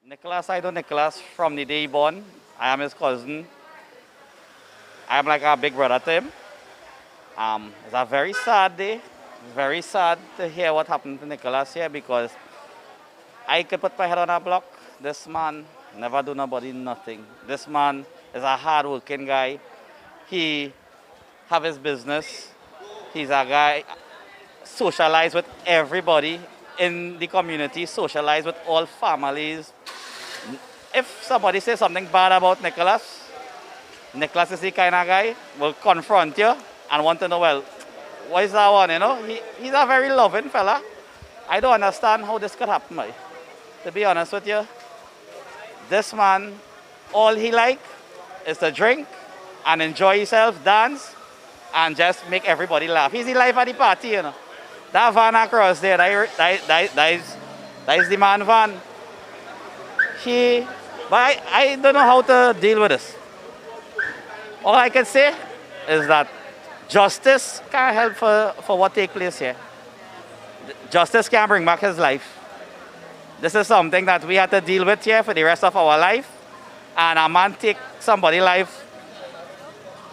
Nicolas, I know Nicolas from the day he born. I am his cousin. I am like a big brother to him. It's a very sad day. Very sad to hear what happened to Nicolas here because I could put my head on a block. This man never do nobody nothing. This man is a hard-working guy. He have his business. He's a guy socialize with everybody in the community, socialize with all families. If somebody says something bad about Nicolas, Nicolas is the kind of guy will confront you and want to know, well, what is that one, you know? He's a very loving fella. I don't understand how this could happen, boy. To be honest with you, this man, all he like is to drink and enjoy himself, dance, and just make everybody laugh. He's the life of the party, you know. That van across there, that is the man van. But I don't know how to deal with this. All I can say is that justice can't help for what take place here. Justice can't bring back his life. This is something that we have to deal with here for the rest of our life. And a man take somebody's life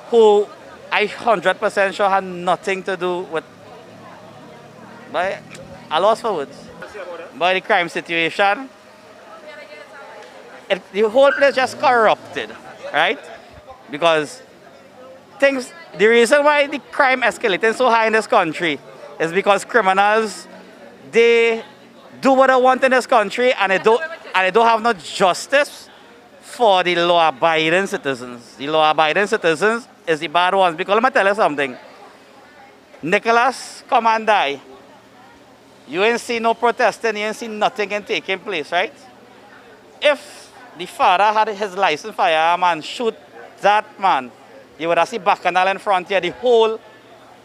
who I 100% sure had nothing to do with. But I lost for words. By the crime situation, the whole place just corrupted, right? Because the reason why the crime escalated so high in this country is because criminals, they do what they want in this country and they don't have no justice for the law-abiding citizens. The law-abiding citizens is the bad ones. Because let me tell you something. Nicolas come and die. You ain't see no protesting, you ain't see nothing taking place, right? If the father had his license firearm and shoot that man, you would have seen Bacchanal in front here, the whole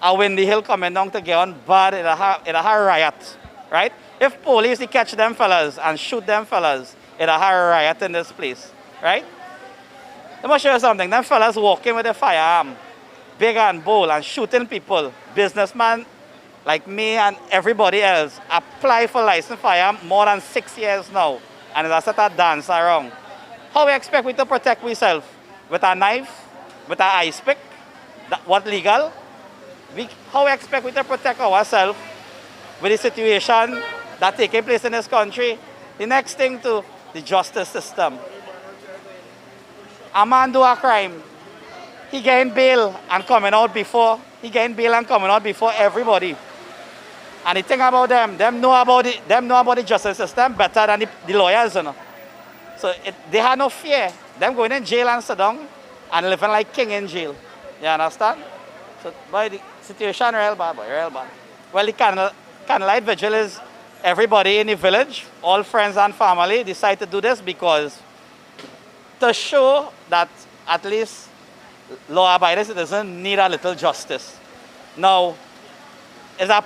Windy Hill coming down to get on bad, it'll have riot, right? If police they catch them fellas and shoot them fellas, it'll have a riot in this place, right? Let me show you something. Them fellas walking with a firearm, big and bold, and shooting people, businessmen like me and everybody else, apply for license firearm more than 6 years now, and it's a set of dance around. How we expect we to protect ourselves? With a knife, with an ice pick, what legal? How we expect we to protect ourselves with the situation that taking place in this country? The next thing to the justice system. A man do a crime, he getting bail and coming out before everybody. And the thing about them know about the justice system better than the lawyers, you know. So they have no fear. Them going in jail and sit down and living like king in jail. You understand? So boy, the situation real bad, boy, real bad. Well, the Candlelight vigil is everybody in the village, all friends and family decide to do this because to show that at least law-abiding citizens need a little justice. Now, it's a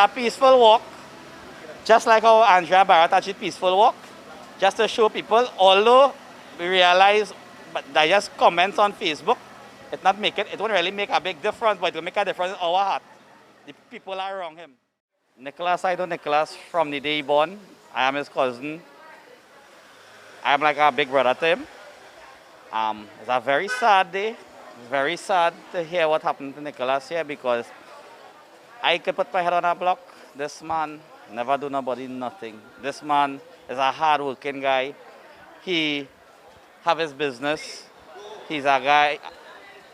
peaceful walk, just like how Andrea Barrett achieved peaceful walk, just to show people, although we realize but that just comments on Facebook, it won't really make a big difference, but it will make a difference in our heart. The people are around him. Nicolas, I know Nicolas from the day he born. I am his cousin. I am like a big brother to him. It's a very sad day. Very sad to hear what happened to Nicolas here because I could put my head on a block. This man never do nobody nothing. This man is a hard-working guy. He have his business. He's a guy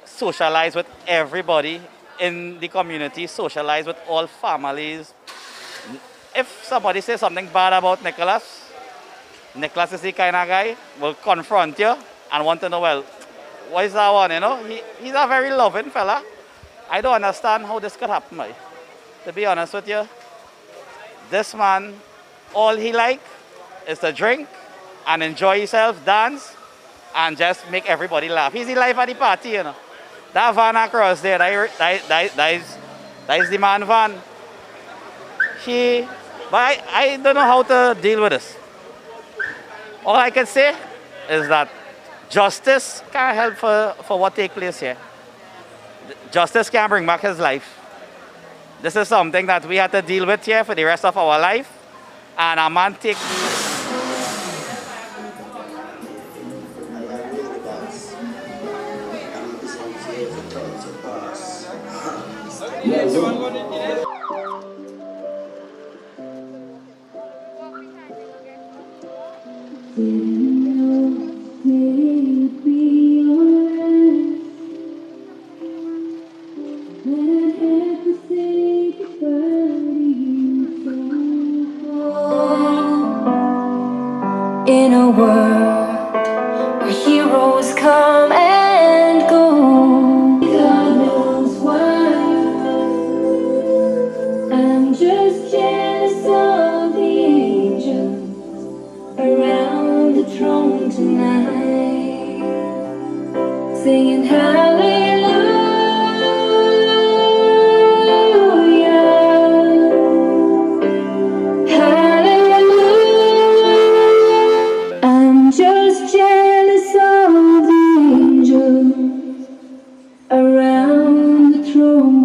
socialize with everybody in the community, socialize with all families. If somebody says something bad about Nicolas, Nicolas is the kind of guy will confront you and want to know, well, what is that one, you know? He's a very loving fella. I don't understand how this could happen, boy. To be honest with you, this man, all he like is to drink and enjoy himself, dance, and just make everybody laugh. He's the life of the party, you know. That van across there, that is the man van. But I don't know how to deal with this. All I can say is that justice can't help for what take place here. Justice can't bring back his life. This is something that we have to deal with here for the rest of our life. And a man take In a world where heroes come and go, God knows why. I'm just jealous of the angels around the throne tonight, singing hallelujah. I'm just jealous of the angels around the throne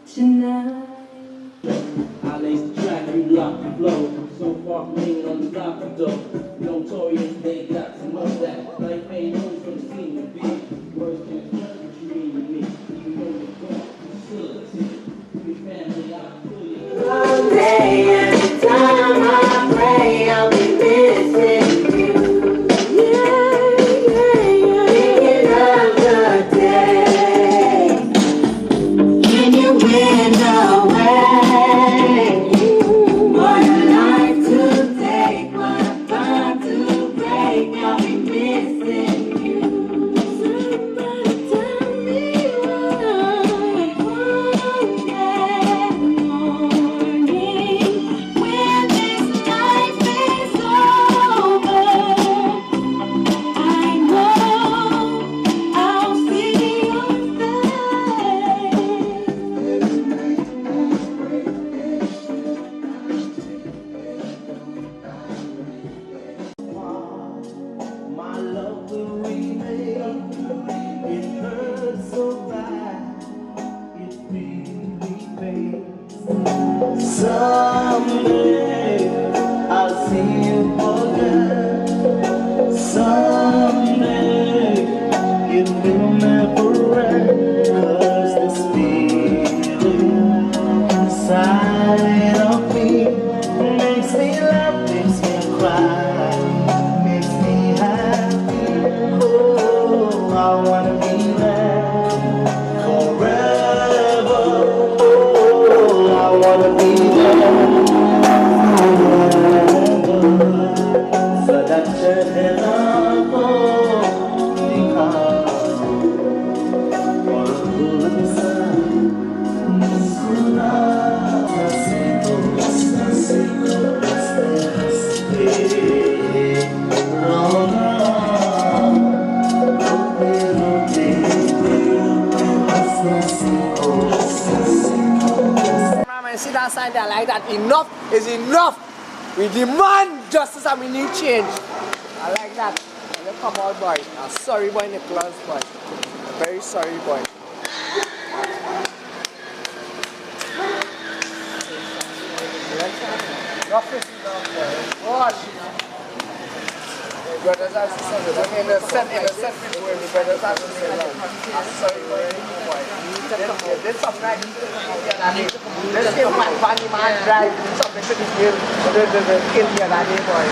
tonight. I lace the track, you lock the flow. So far from being on the block of dough. Notorious, they got to know that. Life ain't known from the scene to be. Words can express what you mean to me. Even though you're gone, facility. Your family, I feel you. One day, every time I pray, I'll be missing you. Thinking of the day when you went away. What a life to take, what a bond to break. I'll be missing you. Somebody tell me why. One day morning, when this life is over, I know I'll see your My love will remain. It hurts so bad. It really pains. Someday I'll see you again. Someday it will never end. 'Cause this feeling inside of me makes me laugh, makes me cry, makes me happy. Oh, I wanna be there forever. Oh, I wanna be there forever. So that you're love, because for a good son, see that sign there like that. Enough is enough. We demand justice and we need change. I like that. You come on, boy. I'm sorry, boy, Nicolas, boy. I'm very sorry, boy. Watch. Brothers and sisters, in the set before me, brothers and sisters. I'm sorry, boy. There's something like let's get funny man drive something to the hill. The kill here that day, boy.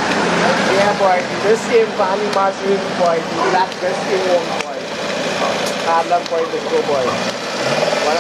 Yeah, boy. The same funny machine, boy. That's the same one, boy. I love boy, the go, boy. What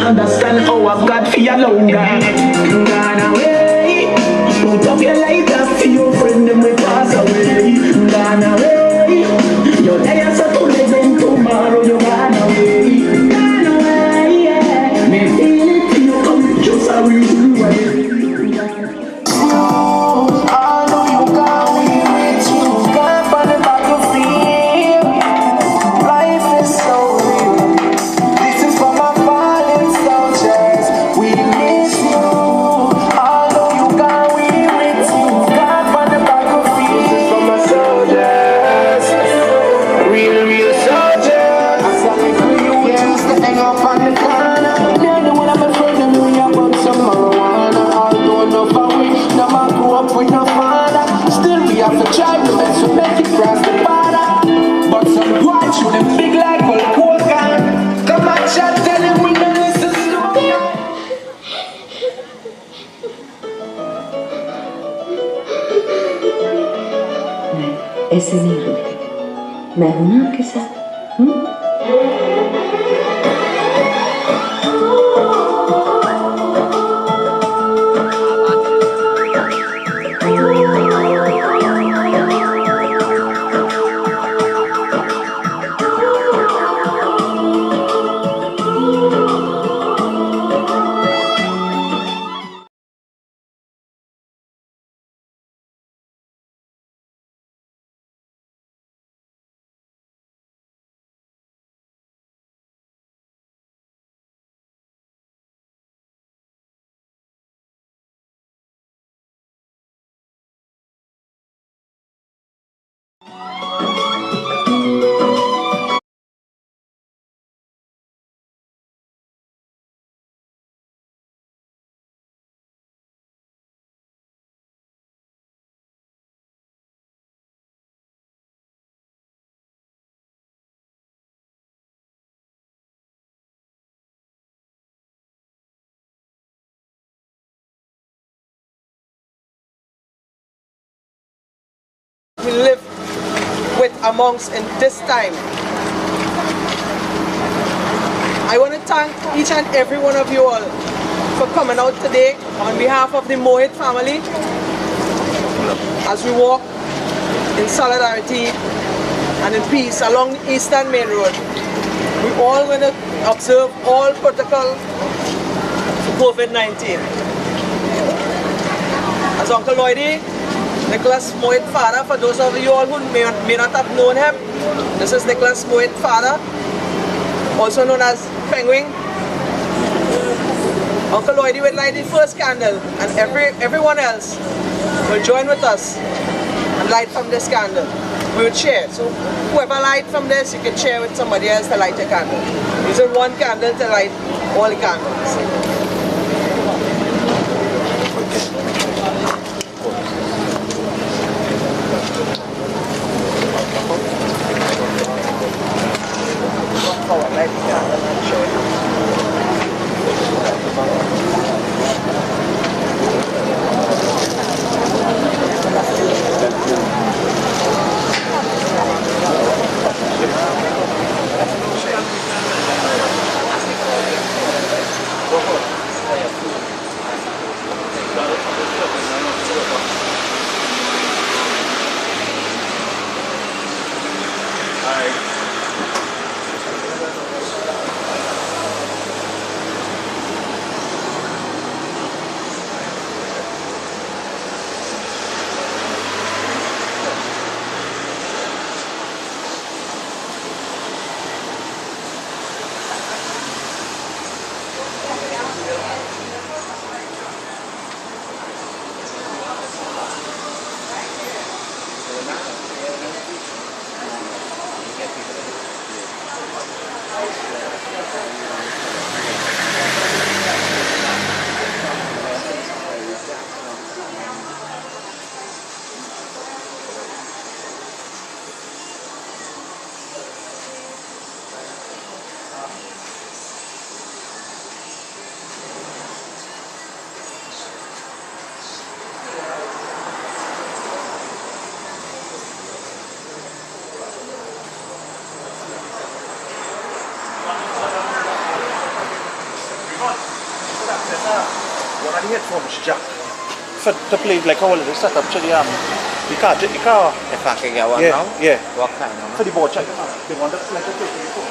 understand how I've got for your longer. Gone away. Put up your light up for your friend and we pass away. Gone away. Your day is a too late and tomorrow you're gone away. Gone away, yeah. Me feel it till you come just a reason why. I know you got me with you. Got on the battlefield. Like try to mess with make it cross the border. But some boys shoot them big like a cold gun. Come on, chat, tell them we don't listen to them. ऐसे नहीं होते मैं हूं ना आपके साथ we live with amongst in this time. I want to thank each and every one of you all for coming out today on behalf of the Mohith family as we walk in solidarity and in peace along the Eastern Main Road. We all going to observe all protocol for COVID-19. As Uncle Lloydie, Nicolas Mohith's father, for those of you all who may not have known him, this is Nicolas Mohith's father, also known as Penguin. Uncle Lloydie will light the first candle and everyone else will join with us and light from this candle. We will share. So whoever light from this, you can share with somebody else to light a candle. Using one candle to light all the candles. What are the headphones, Jack? To play like how they set up to the car. If I can get one Yeah, now? yeah. What kind of? For the board check. The one that's like a phone.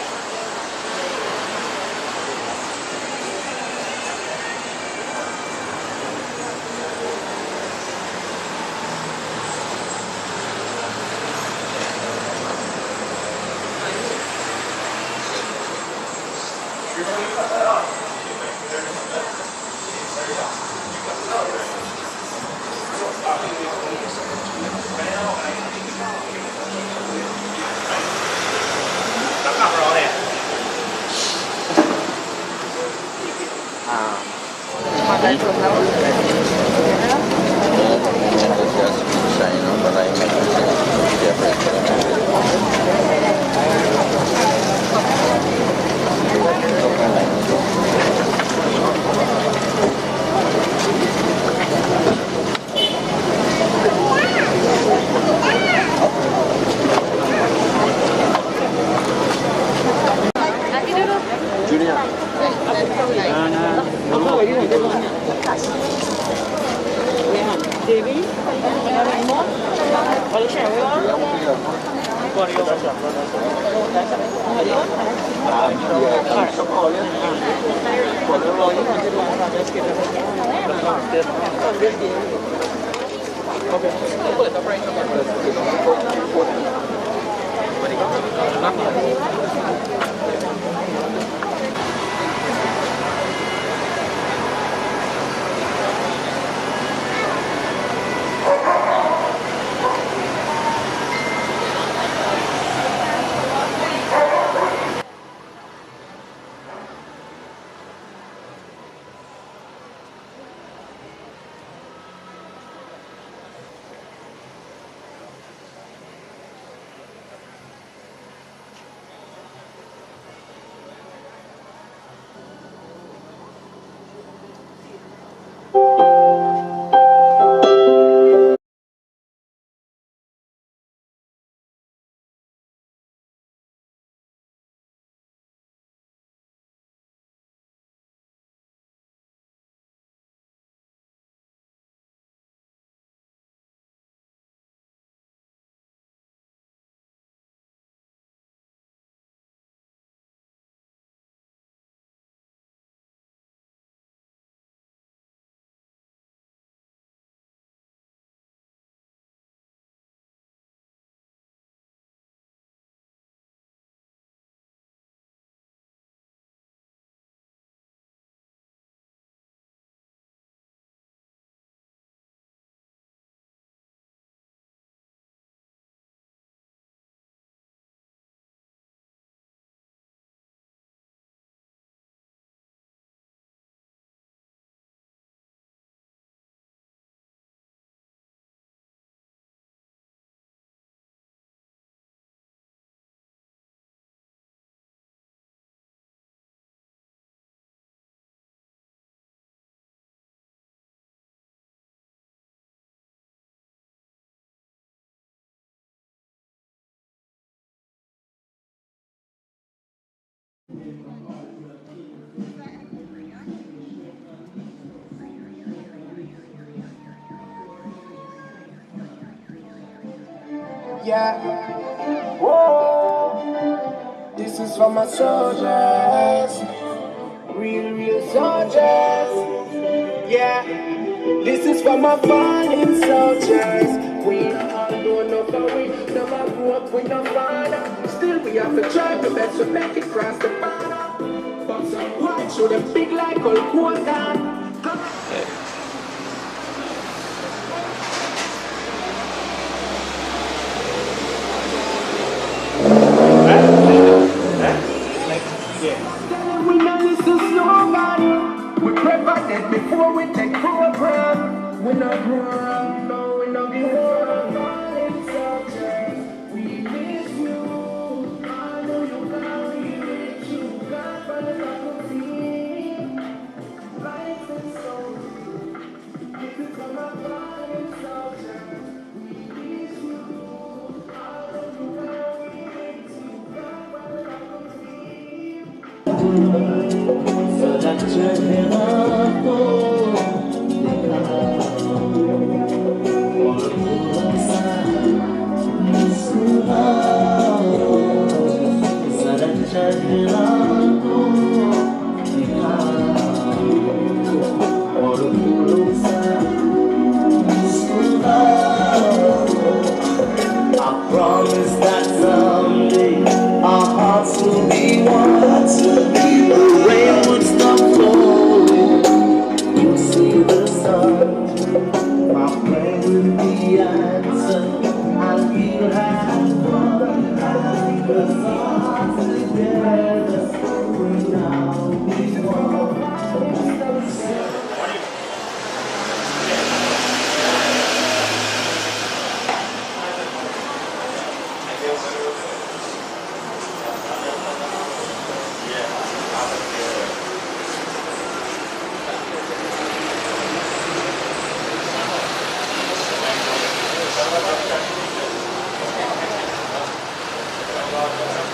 That's not wrong there. Yeah. Whoa. This is for my soldiers. Real soldiers. Yeah. This is for my fallen soldiers. We all don't know for we never grew up with no father. Still we have to try the best to make it cross the border. But some white show them big like old quota. We not listen slogan. We prepared before we take program. We not grown, no, we not grown. Fallen soldiers, we miss you. I know you can, we miss you. God, for the love of me. Life is so good. If you come up, fallen soldiers, we miss you. I know you can, we miss you. God, for the love of me. So that you're I promise that someday our hearts will be one. The rain would stop falling. You see the sun. My prayer will be answered, and we'll have fun. Cause our hearts together will now be one.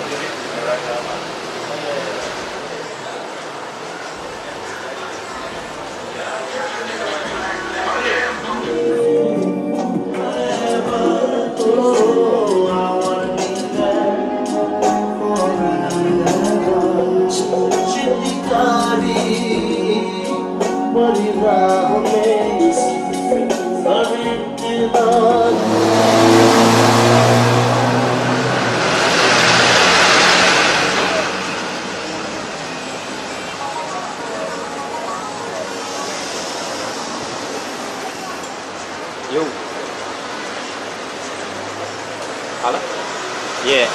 Thank you. Hello? Yeah.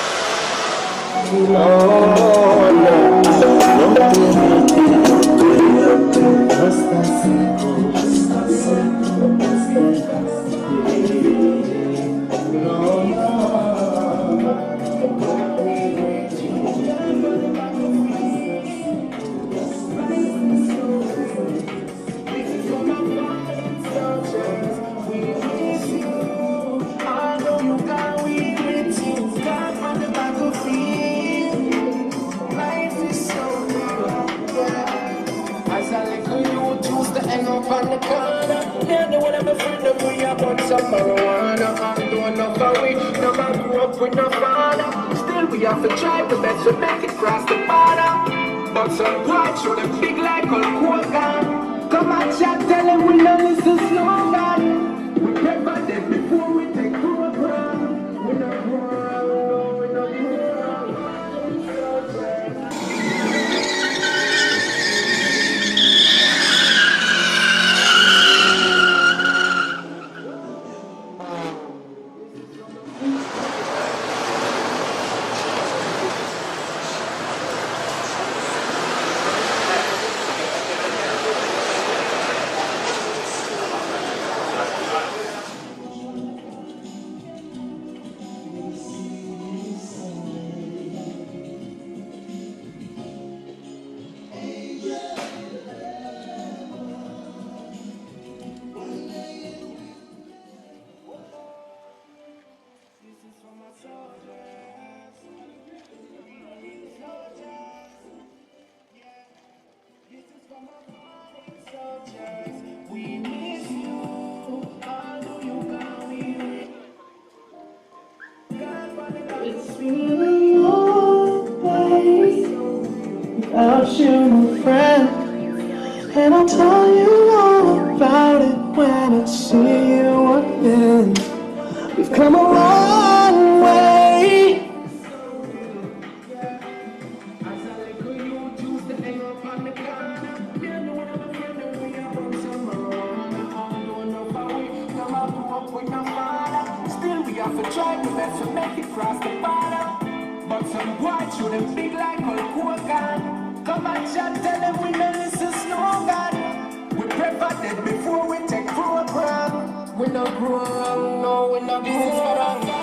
Still we have to try the best to make it cross the border. But some boys show them big like a cool gun. Come and chat, tell them we don't listen slogan. We never did before we take program. We not go around, no, we not go around. Without you, my friend, and I'll tell you all about it when I see you again. We've come a long way. Still we have to try the best to make it cross the border. But some boys show them big like a cool gun. Come and chat, tell them we don't listen slogan. We prefer that before we take program. We not grow wrong, no, we not grow wrong.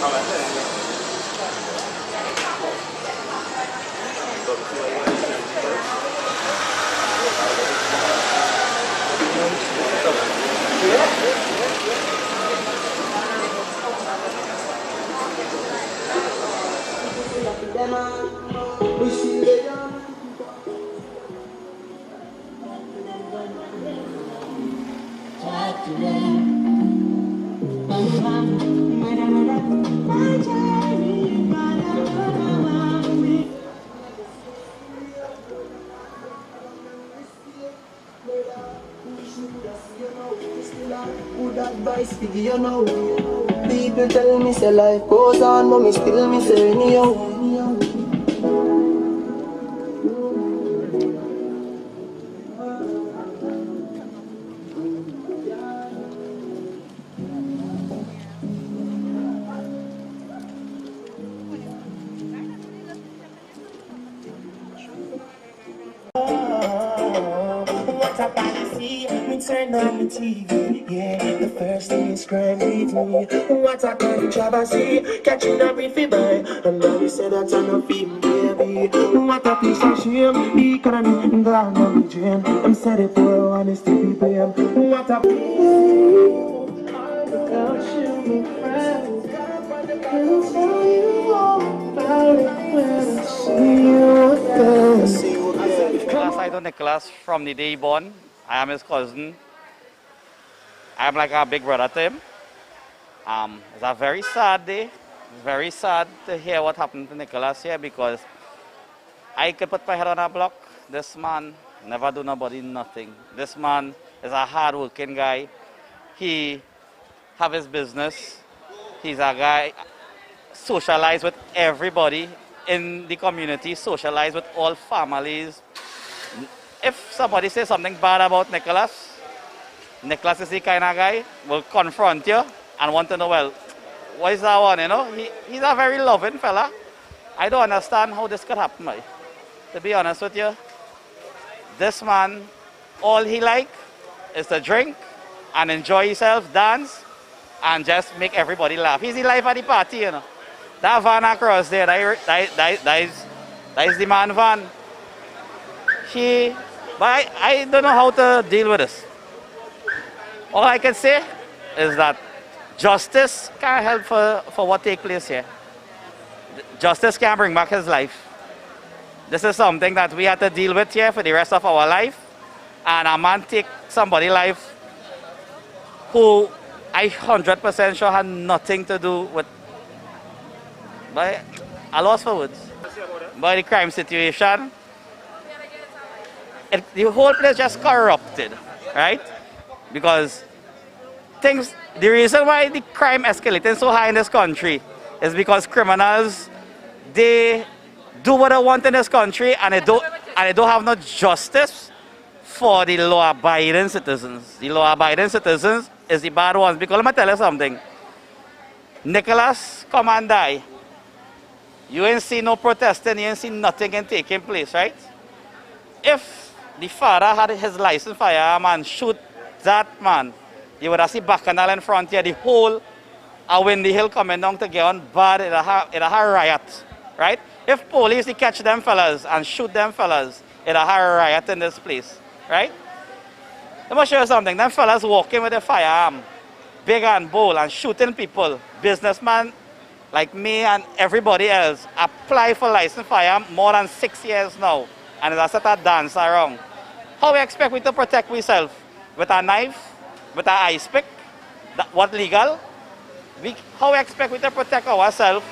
Good advice for you know. People tell me say life goes on, but me still me say anyhow. What a fantasy, me turn on the TV, yeah. The first thing is crime with me. What a controversy, catching a briefy by. And now we say that I'm not feeling baby. What a piece of shame, the economy gone on the drain. I'm said it for honesty be blamed. What a without you, my friend, I'll tell you all about it when I see you again. I know Nicolas from the day he born. I am his cousin. I'm like a big brother to him. It's a very sad day. Very sad to hear what happened to Nicolas here because I could put my head on a block. This man never do nobody nothing. This man is a hard-working guy. He have his business. He's a guy socialize with everybody in the community, socialize with all families. If somebody says something bad about Nicolas, Nicolas is the kind of guy will confront you and want to know, well, what is that one, you know? He's a very loving fella. I don't understand how this could happen, man. To be honest with you, this man, all he like is to drink and enjoy himself, dance, and just make everybody laugh. He's the life of the party, you know. That van across there, that is the man van. But I don't know how to deal with this. All I can say is that justice can't help for what takes place here. Justice can't bring back his life. This is something that we have to deal with here for the rest of our life. And a man take somebody's life who I 100% sure had nothing to do with. But I lost for words. But the crime situation, the whole place just corrupted, right? Because the reason why the crime escalating so high in this country is because criminals, they do what they want in this country and they don't have no justice for the law-abiding citizens. The law-abiding citizens is the bad ones. Because let me tell you something. Nicolas come and die. You ain't see no protesting, you ain't see nothing taking place, right? If the father had his license firearm and shoot that man, you would have seen Bacchanal in front here, the whole Windy Hill coming down to get on bad, it'll have riot, right? If police they catch them fellas and shoot them fellas, it'll have riot in this place, right? Let me show you something. Them fellas walking with a firearm, big and bold, and shooting people, businessmen like me and everybody else, apply for license firearm more than 6 years now, and it's a set of dance around. How we expect we to protect ourselves? With a knife, with an ice pick, what legal? How we expect we to protect ourselves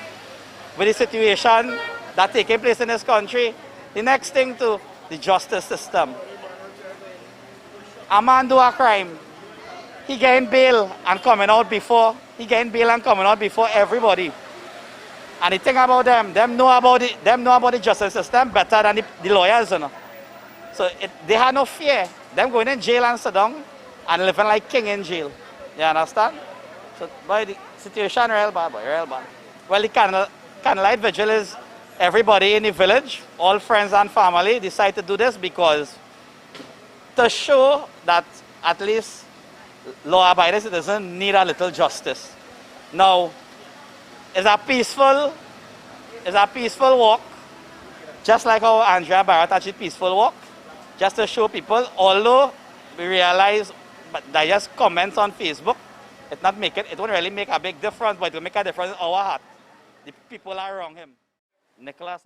with the situation that taking place in this country? The next thing to the justice system. A man do a crime, he getting bail and coming out before, everybody. And the thing about them know about the justice system better than the lawyers, you know. So they have no fear. Them going in jail and sit down and living like king in jail. You understand? So boy, the situation real bad, boy, real bad. Well, the Candlelight vigil is everybody in the village, all friends and family decide to do this because to show that at least law-abiding citizens need a little justice. Now, It's a peaceful walk, just like how Andrea Barrett achieved peaceful walk, just to show people, although we realize but that just comments on Facebook, it won't really make a big difference, but it will make a difference in our heart. The people are around him. Nicolas.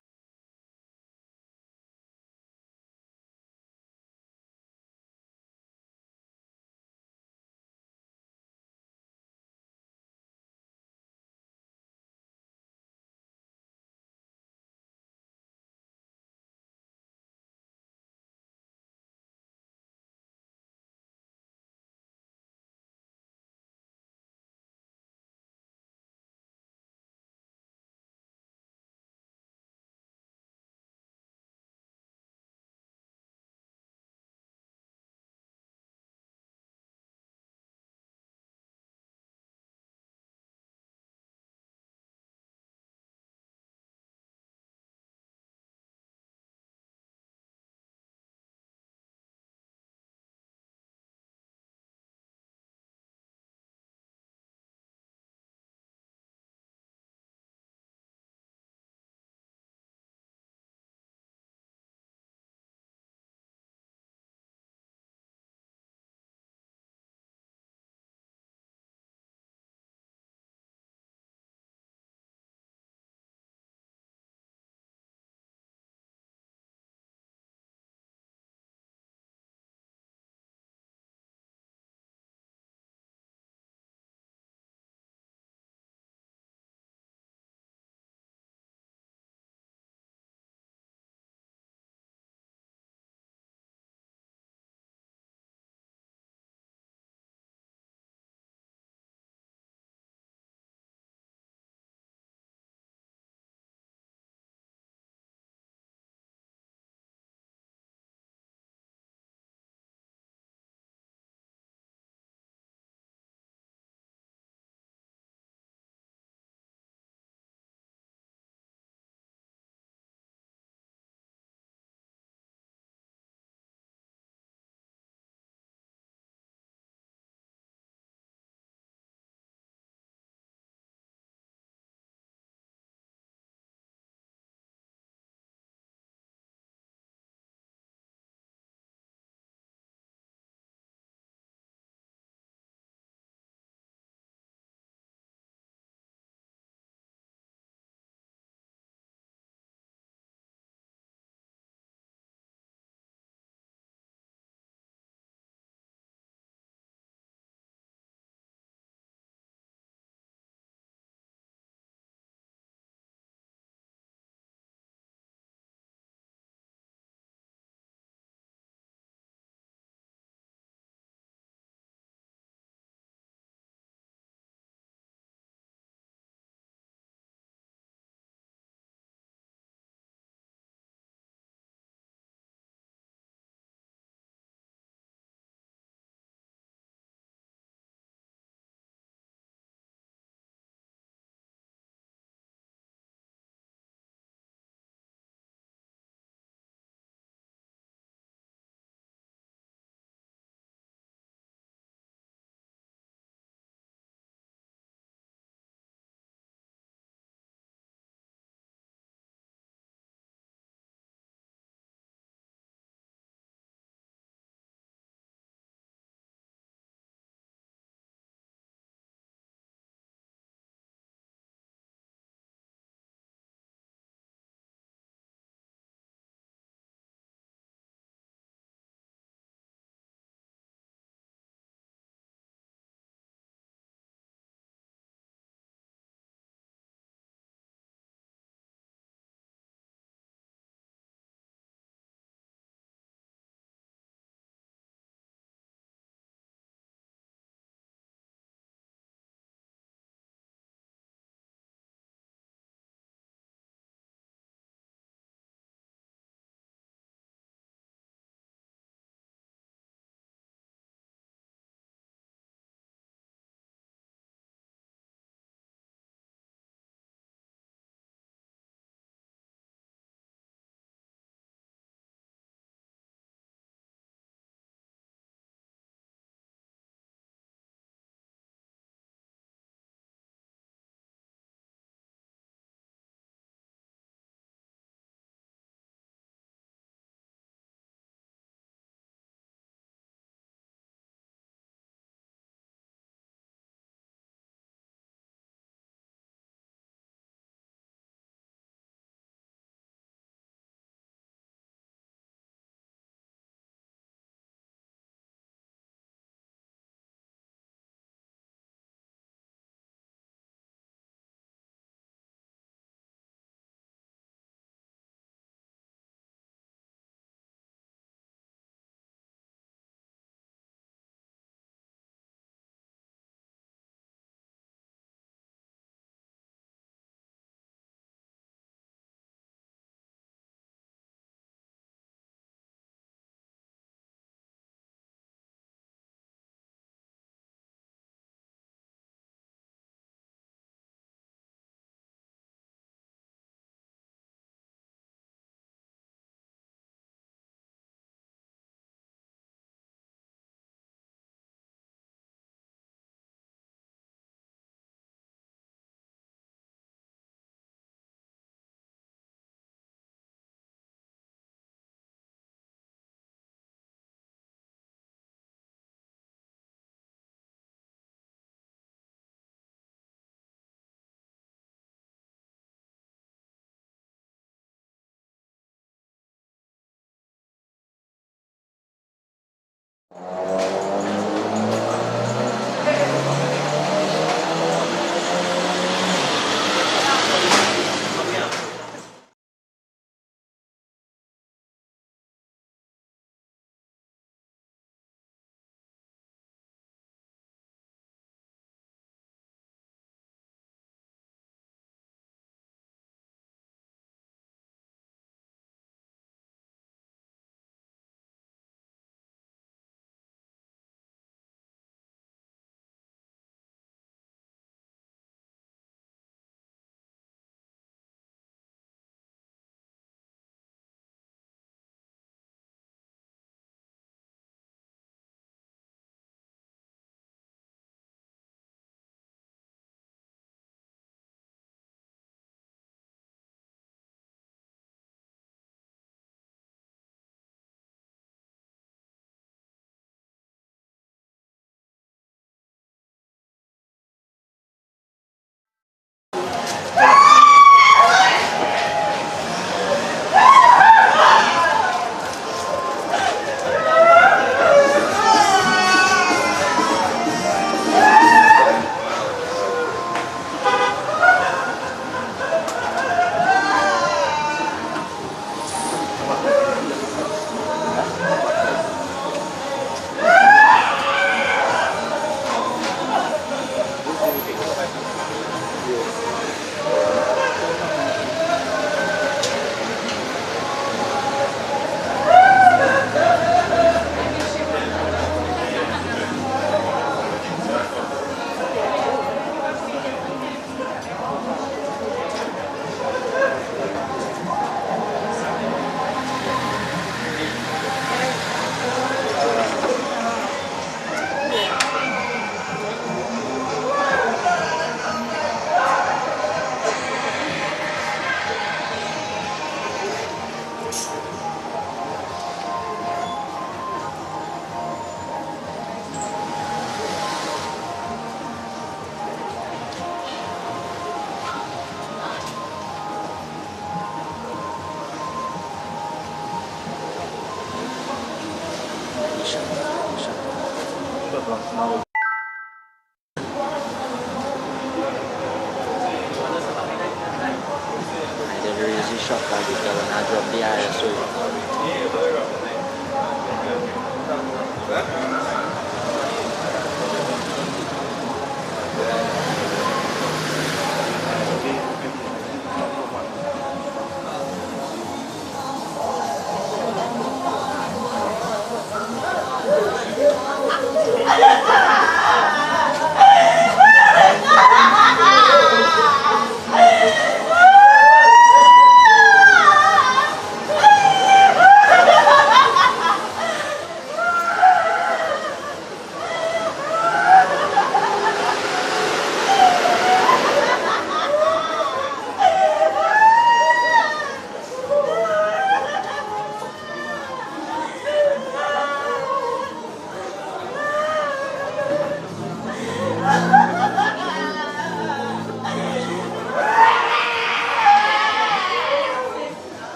Ada really shock lagi kalau nak drop di air so.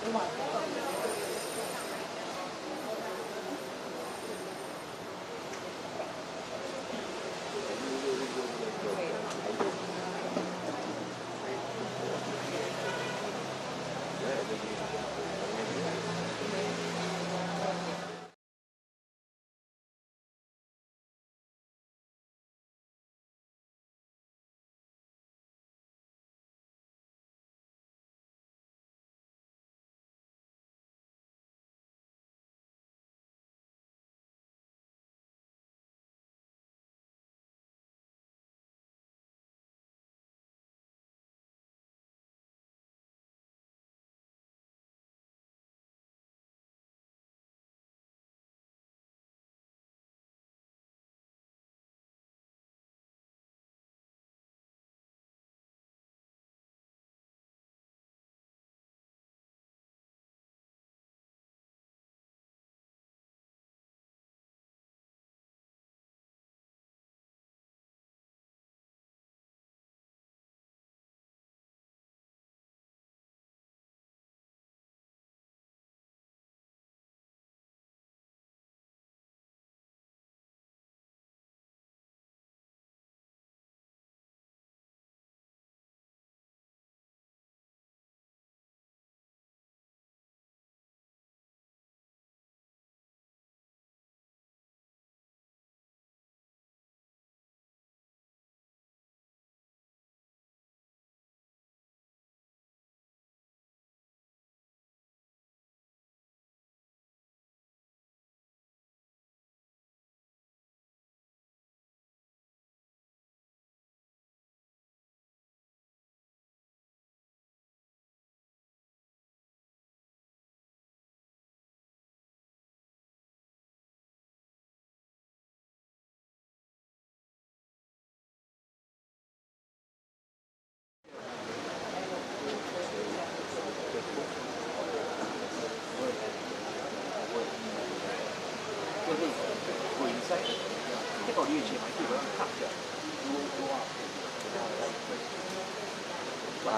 Bao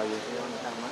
nhiêu cái con tăng mắt?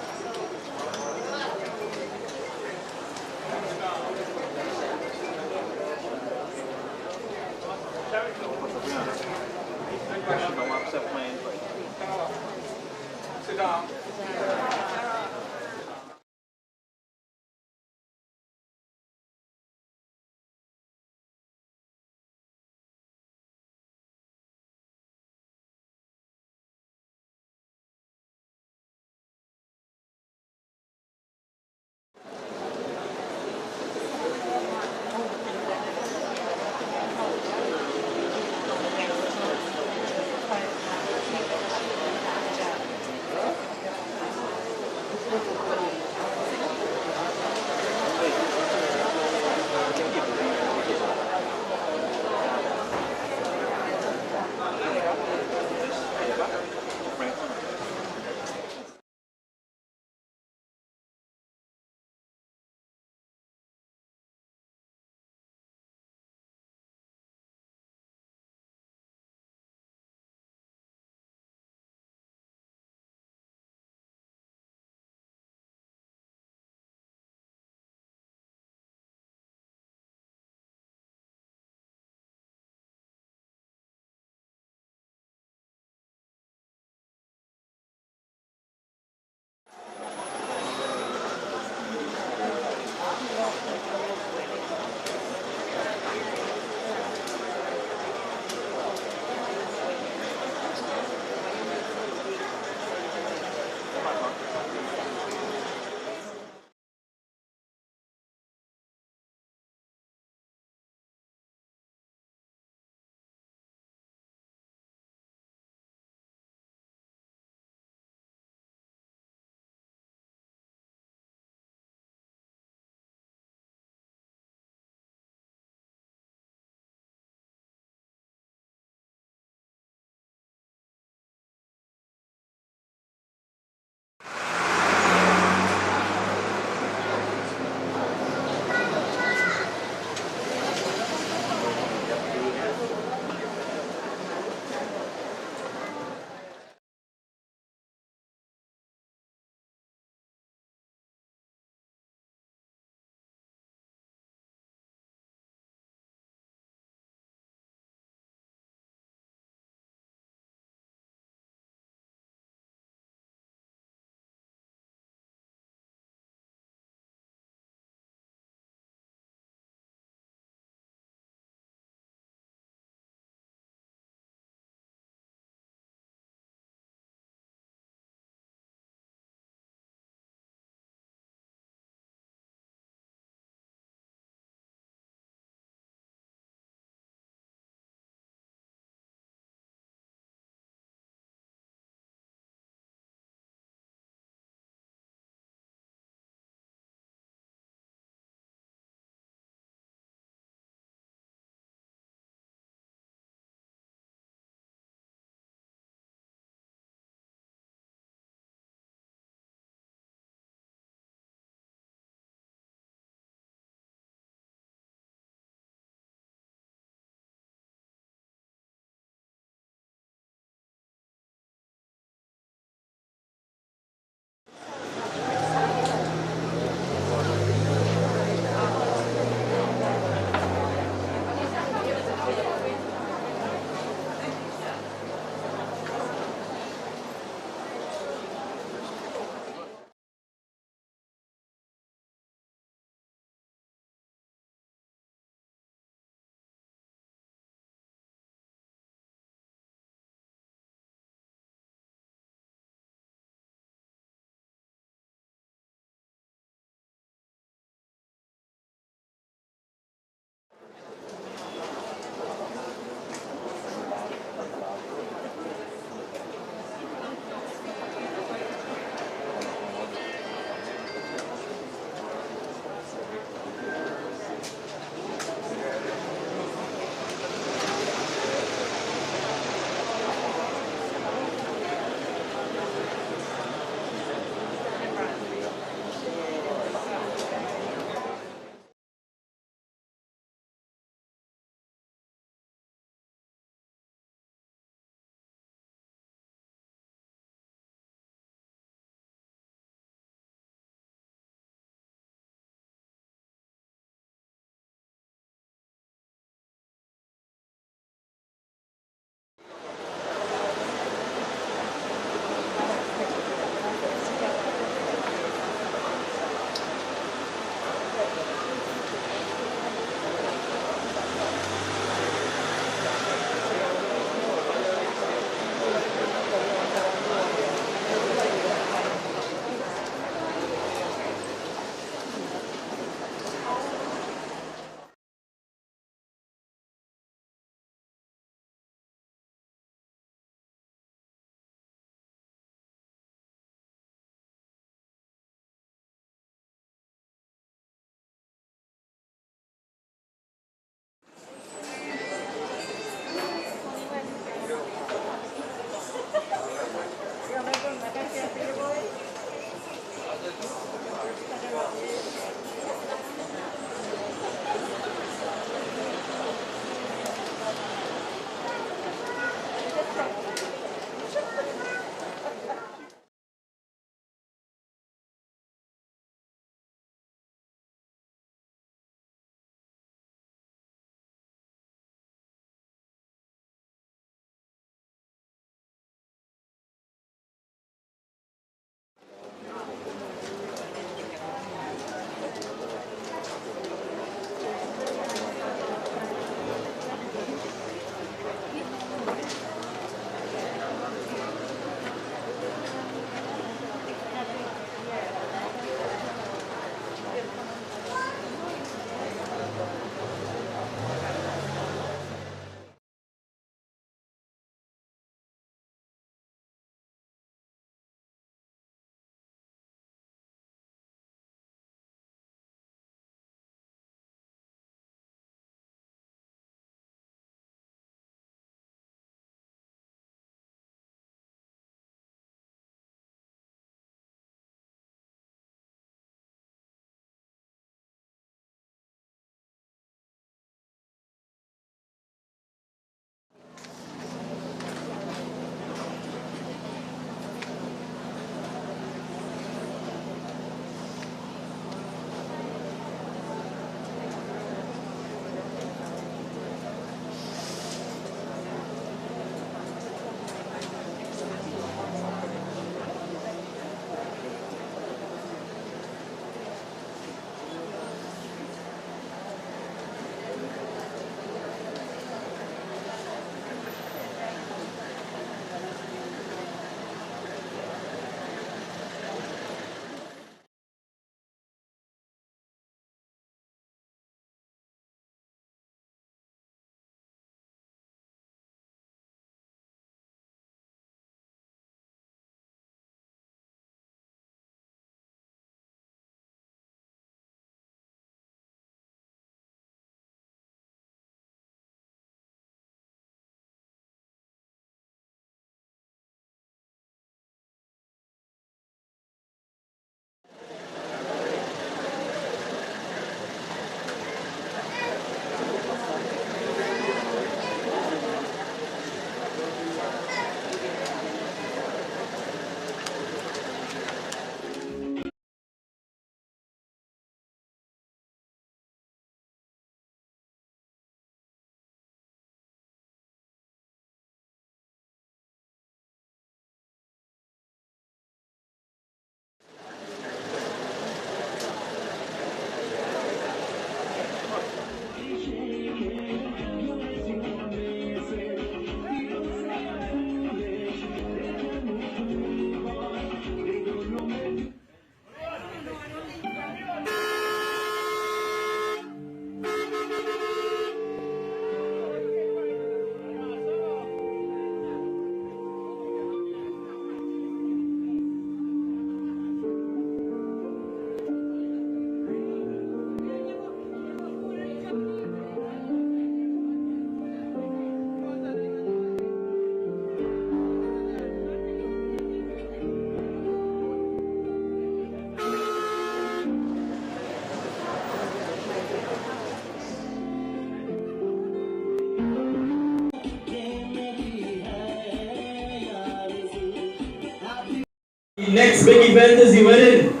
Next big event is the wedding.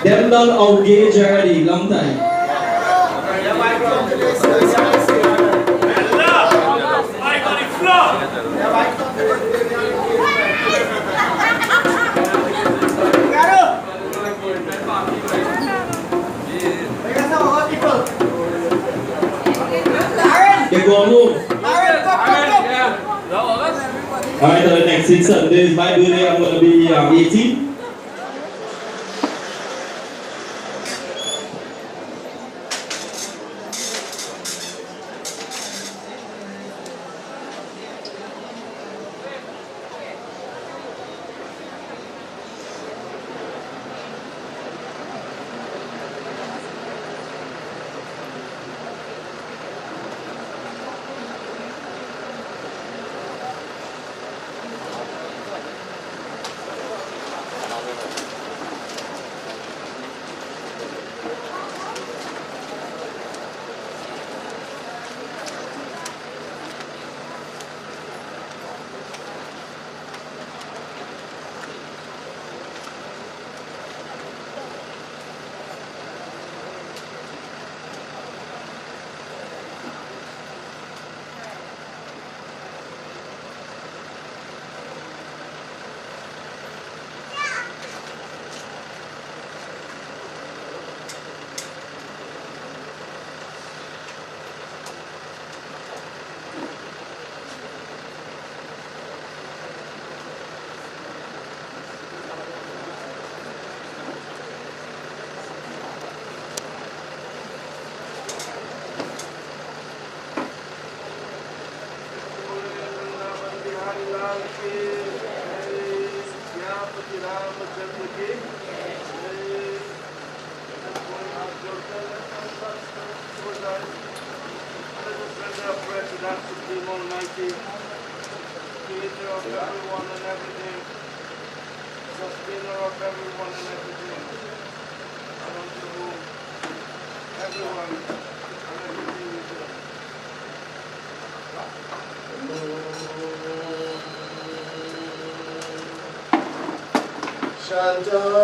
Them done engaged already, long time. They go on move. Alright, the next 6 Sundays, my birthday, I'm going to be 18.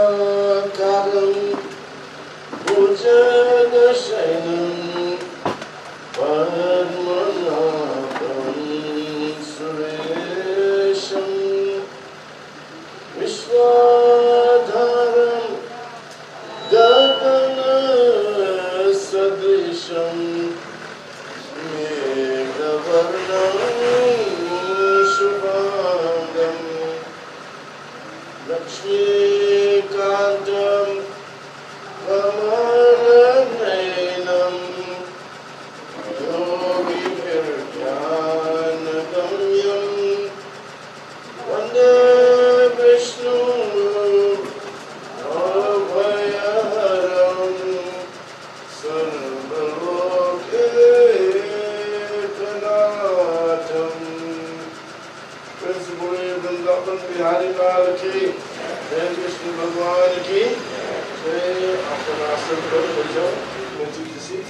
Shantakaram Bhujanashainam Padmanabham Suresham Vishwadharam Gagana Sadrisham Meghavarnam Shubhangam Lakshmikantam Kamalaneynam Yogivirjnanagamyam Vande Vishnu Abhayaharam Sarvalokeekanatham Principal Vrindavan Bihari Lal ki जय कृष्ण भगवान की जय अपना आसन पर बैठ जाओ Take the seat.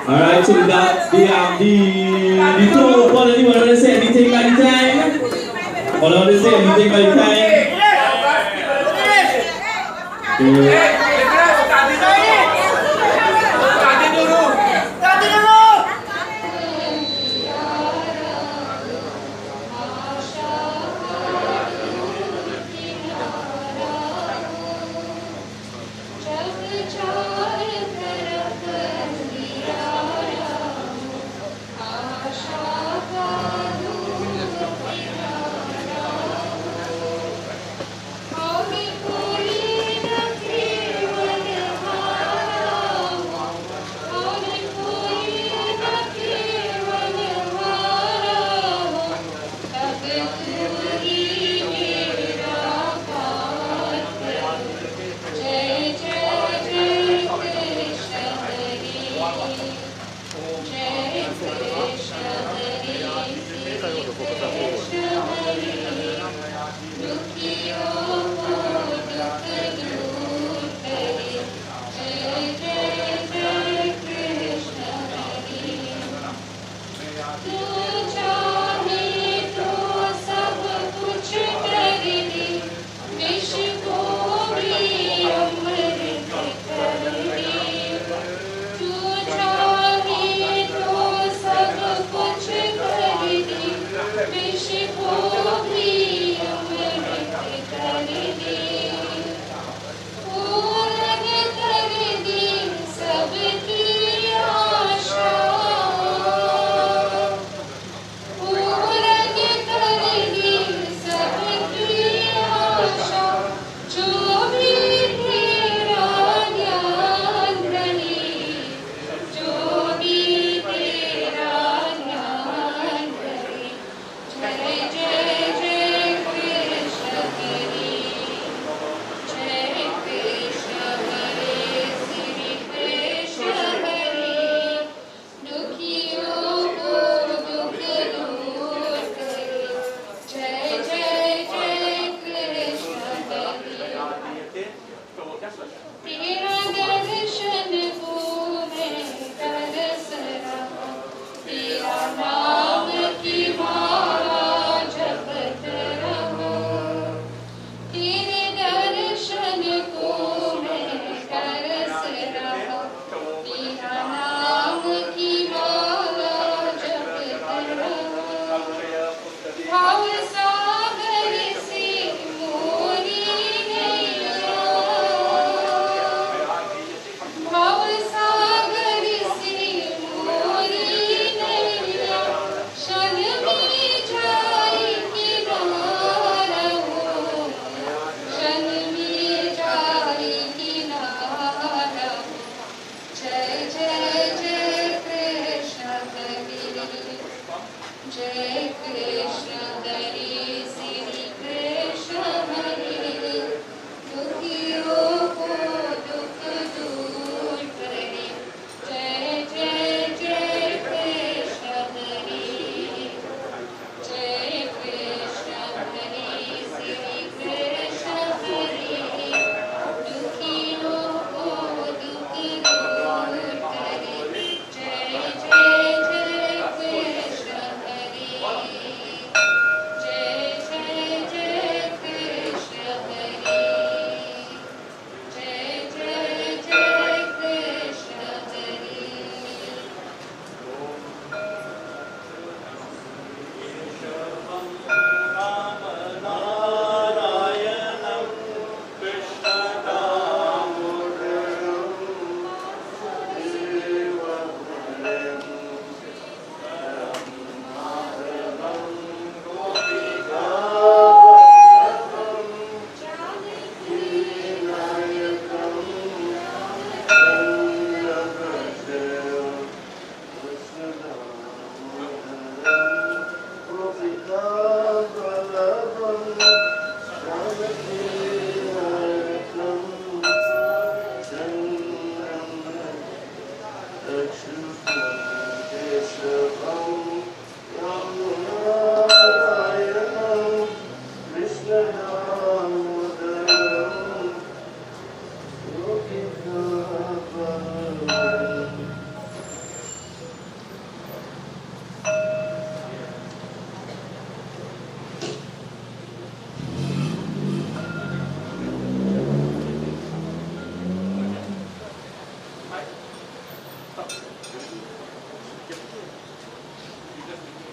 Alright, so that the total one, anyone want to say anything by the time? Or want to say anything by the time?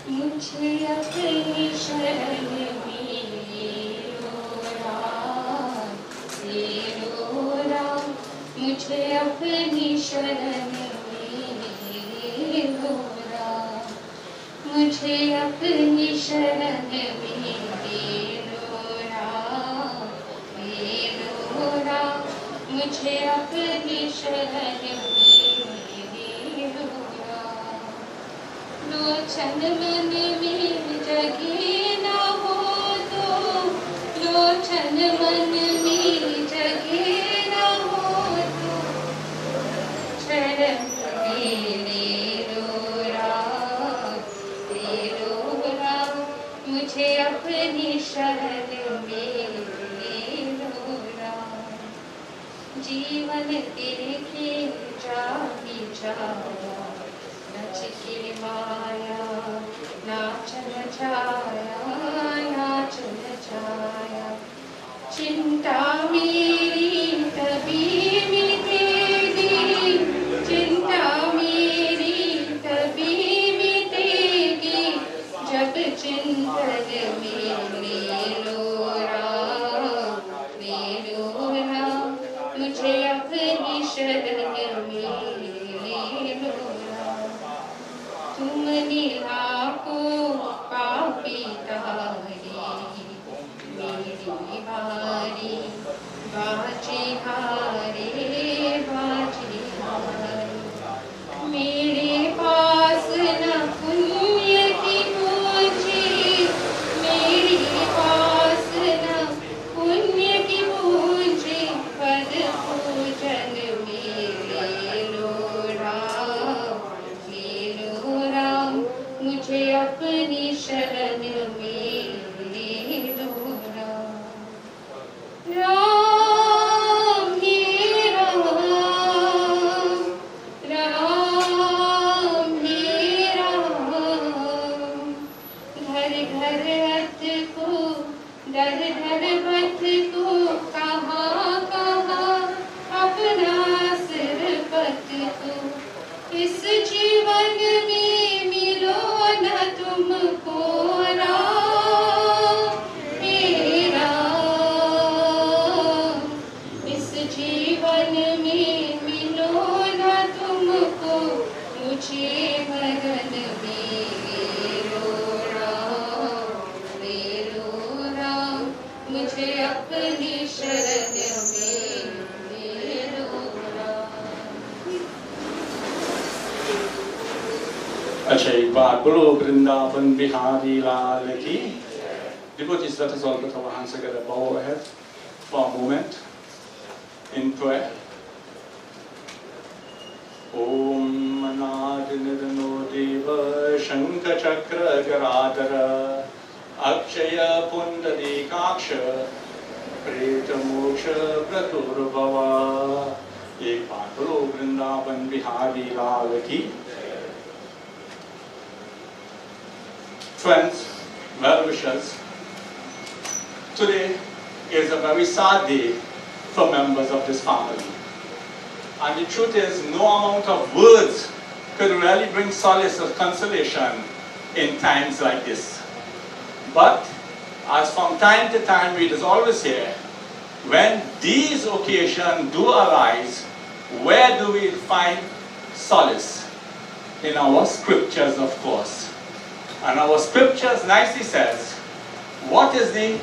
मुझे अपनी शरण में रोरा, मुझे अपनी शरण में रोरा, मुझे अपनी शरण में रोरा, मुझे अपनी शरण में रोरा। लोचन मन में जगे न हो तो, लोचन मन में जगे न हो तो, शरण मेरे रोरा, मुझे अपनी शरण में रोरा। जीवन तेरे खेल जाती जाया, नच के माया नाचन छाया, नाचन छाया। चिंता मेरी तभी मिटेगी, चिंता मेरी तभी मिटेगी, जब चिंतन अत को डर डर बत को कहाँ कहाँ अपना सिर पत को इस जीवन में मिलो न तुमको राम मेरा इस जीवन में मिलो न तुमको मुझे मरण में मुझे अपनी शरण में ले लो राम। अच्छा, एक बार बोलो वृंदावन बिहारी लाल की। Devotees, let us all put our hands together, bow our head for a moment in prayer. Om Anadinidano Deva Shankha Chakra Garadhara Akshaya Pundadikaksha Preta Moksha Praturbhava। एक बार बोलो वृंदावन बिहारी लाल की। Friends, well-wishers, today is a very sad day for members of this family. And the truth is, no amount of words could really bring solace or consolation in times like this. But as from time to time we always hear, when these occasions do arise, where do we find solace? In our scriptures, of course. And our scriptures nicely says, what is the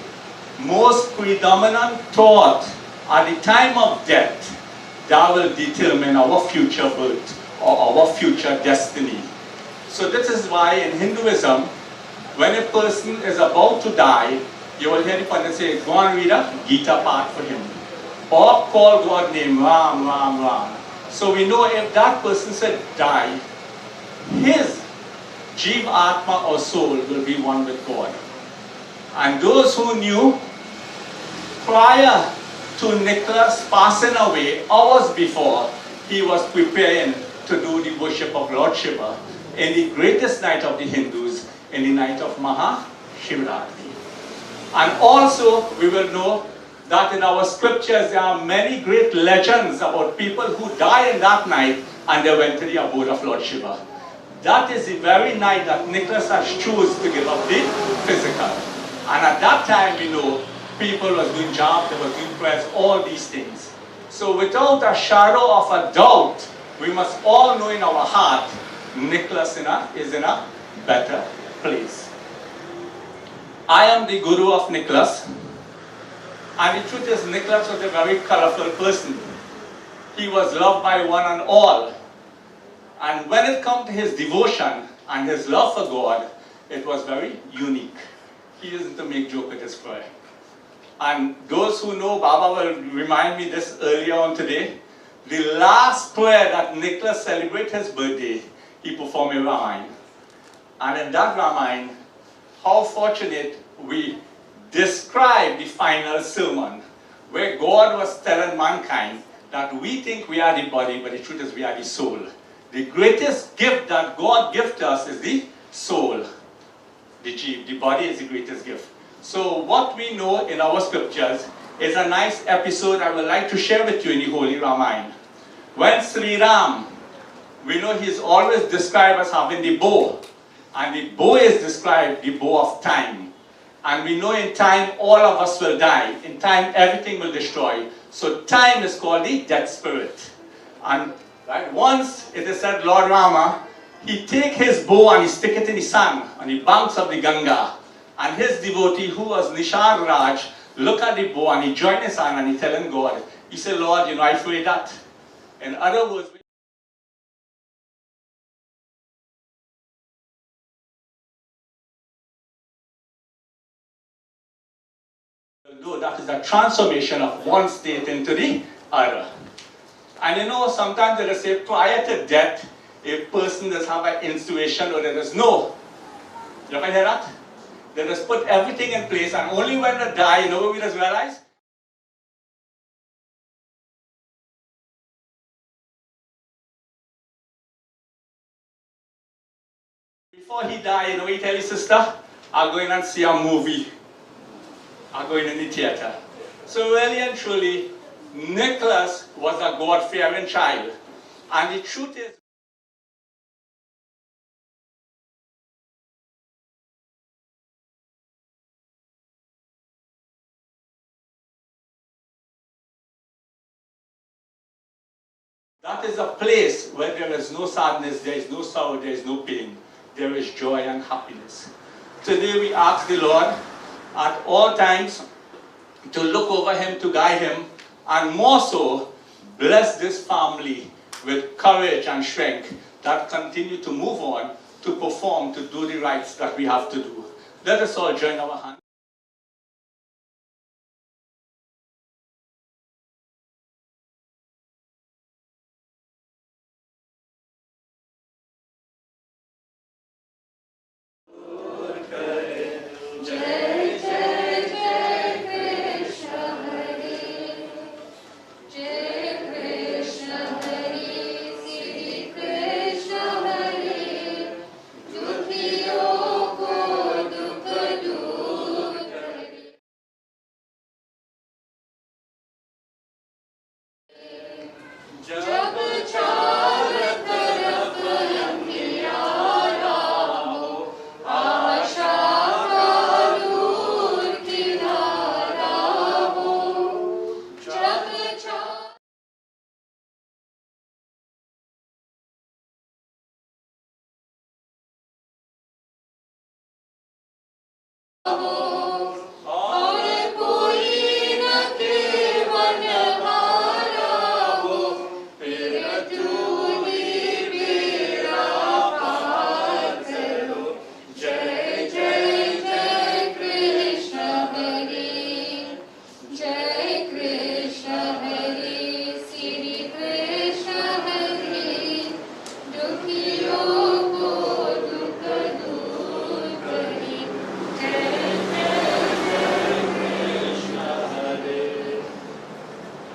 most predominant thought at the time of death that will determine our future birth or our future destiny? So this is why in Hinduism, when a person is about to die, you will hear the Pandit say, go and read a Gita part for him. Or call God's name, Ram, Ram, Ram. So we know if that person said die, his Jiva Atma or soul will be one with God. And those who knew prior to Nicolas passing away, hours before, he was preparing to do the worship of Lord Shiva in the greatest night of the Hindus, in the night of Maha Shivratri. And also we will know that in our scriptures there are many great legends about people who died in that night and they went to the abode of Lord Shiva. That is the very night that Nicolas has chosen to give up the physical. And at that time we know people was doing jobs, they were doing prayers, all these things. So without a shadow of a doubt, we must all know in our heart, Nicolas is in a better place. I am the guru of Nicolas. And the truth is, Nicolas was a very colorful person. He was loved by one and all. And when it comes to his devotion and his love for God, it was very unique. He used to make joke with his prayer. And those who know, Baba will remind me this earlier on today, the last prayer that Nicolas celebrated his birthday, he performed a Ramayana. And in that Ramayana, how fortunate we describe the final sermon, where God was telling mankind that we think we are the body, but the truth is we are the soul. The greatest gift that God gives us is the soul. The body is the greatest gift. So what we know in our scriptures is a nice episode I would like to share with you in the Holy Ramayana. When Sri Ram, we know he is always described as having the bow. And the bow is described the bow of time. And we know in time all of us will die. In time everything will destroy. So time is called the death spirit. And right, once it is said Lord Rama, he take his bow and he stick it in the sand on the banks of the Ganga. And his devotee who was Nishad Raj look at the bow and he join his hand and he telling God, he said, Lord, you know I pray that. In other words, do that is the transformation of one state into the other. And you know, sometimes they say prior to death, a person does have an intuition or there is no. You ever hear that? They just put everything in place and only when they die, you know what we just realize? Before he died, you know what he tell his sister? are going and see a movie, are going in the theater. So really and truly, Nicholas was a God-fearing child. And the truth is, that is a place where there is no sadness, there is no sorrow, there is no pain. There is joy and happiness. Today we ask the Lord at all times to look over him, to guide him, and more so, bless this family with courage and strength that continue to move on, to perform, to do the rights that we have to do. Let us all join our hands.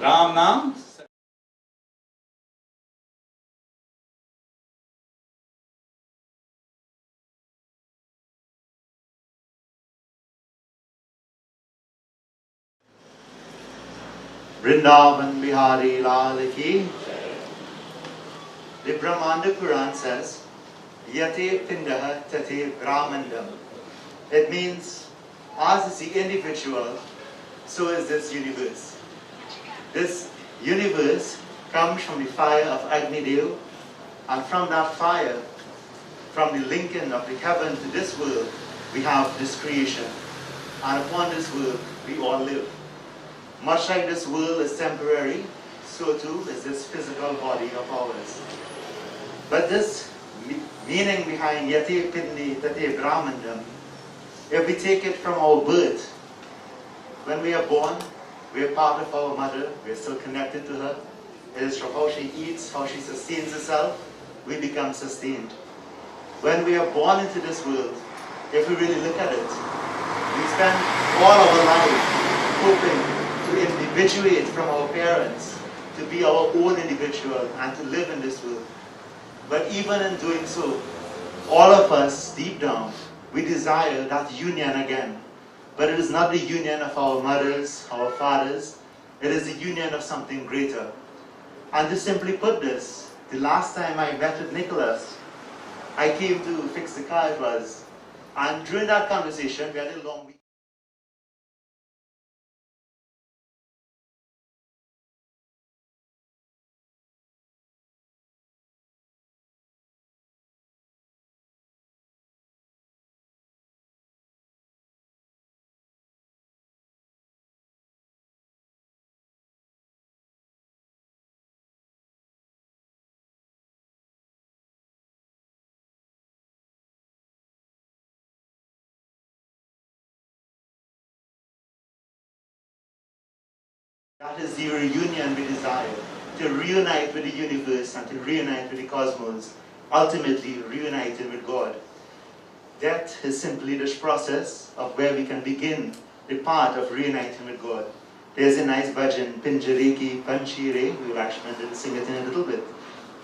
Ram Nam. Vrindavan Bihari Lal Ki. The Brahmanda Puran says, Yate Pindaha Tate Brahmandam. It means, as is the individual, so is this universe. This universe comes from the fire of Agni Dev, and from that fire, from the linking of the heaven to this world, we have this creation. And upon this world, we all live. Much like this world is temporary, so too is this physical body of ours. But this meaning behind Yate Pindi Tate Brahmandam, if we take it from our birth, when we are born, we are part of our mother, we are still connected to her. It is from how she eats, how she sustains herself, we become sustained. When we are born into this world, if we really look at it, we spend all our life hoping to individuate from our parents, to be our own individual and to live in this world. But even in doing so, all of us, deep down, we desire that union again. But it is not the union of our mothers, our fathers, it is the union of something greater. And to simply put this, the last time I met with Nicolas, I came to fix the car it was, and during that conversation, we had a long week. That is the reunion we desire, to reunite with the universe and to reunite with the cosmos, ultimately reuniting with God. That is simply this process of where we can begin the path of reuniting with God. There's a nice bhajan, Pinjareki Panchire, we will actually sing it in a little bit.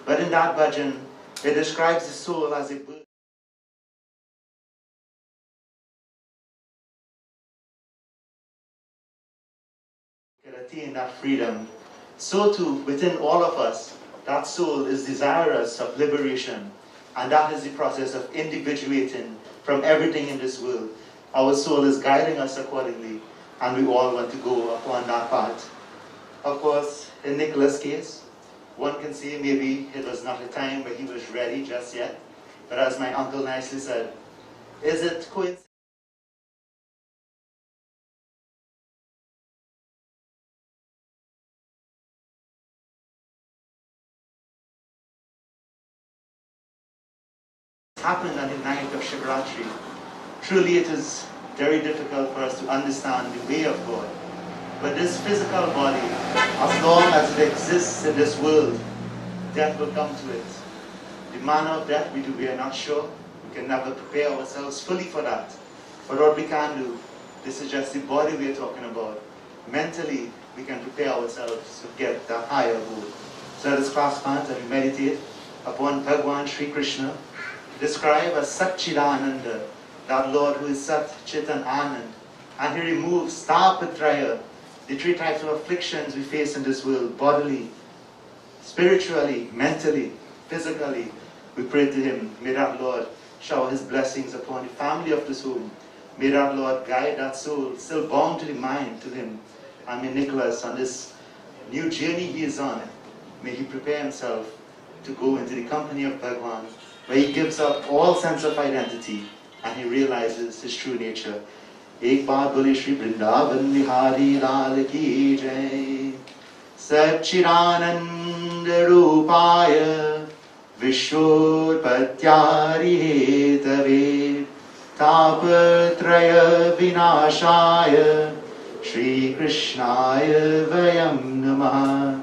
But in that bhajan, it describes the soul as a bird. attain that freedom, so too within all of us, that soul is desirous of liberation. And that is the process of individuating from everything in this world. Our soul is guiding us accordingly, and we all want to go upon that path. Of course, in Nicolas' case, one can say maybe it was not a time where he was ready just yet. But as my uncle nicely said, is it coincidence? Happened on the night of Shivratri. Truly it is very difficult for us to understand the way of God. But this physical body, as long as it exists in this world, death will come to it. The manner of death we are not sure. We can never prepare ourselves fully for that. But what we can do, this is just the body we are talking about. Mentally, we can prepare ourselves to get that higher goal. So let us clasp hands and we meditate upon Bhagwan Sri Krishna, described as Satchidananda, that Lord who is Sat, Chit and Anand. And he removes Tapatraya, the three types of afflictions we face in this world, bodily, spiritually, mentally, physically. We pray to him. May that Lord shower his blessings upon the family of this home. May that Lord guide that soul, still bound to the mind, to him. And may Nicolas, on this new journey he is on, may he prepare himself to go into the company of Bhagwan, where he gives up all sense of identity and he realizes his true nature. Ek baar bole Shri Vrindavan Bihari Lal ki jai. Satchidananda Rupaya Vishwopatyari Hetave Tapatraya Vinashaya Shri Krishnaya Vayam Namah.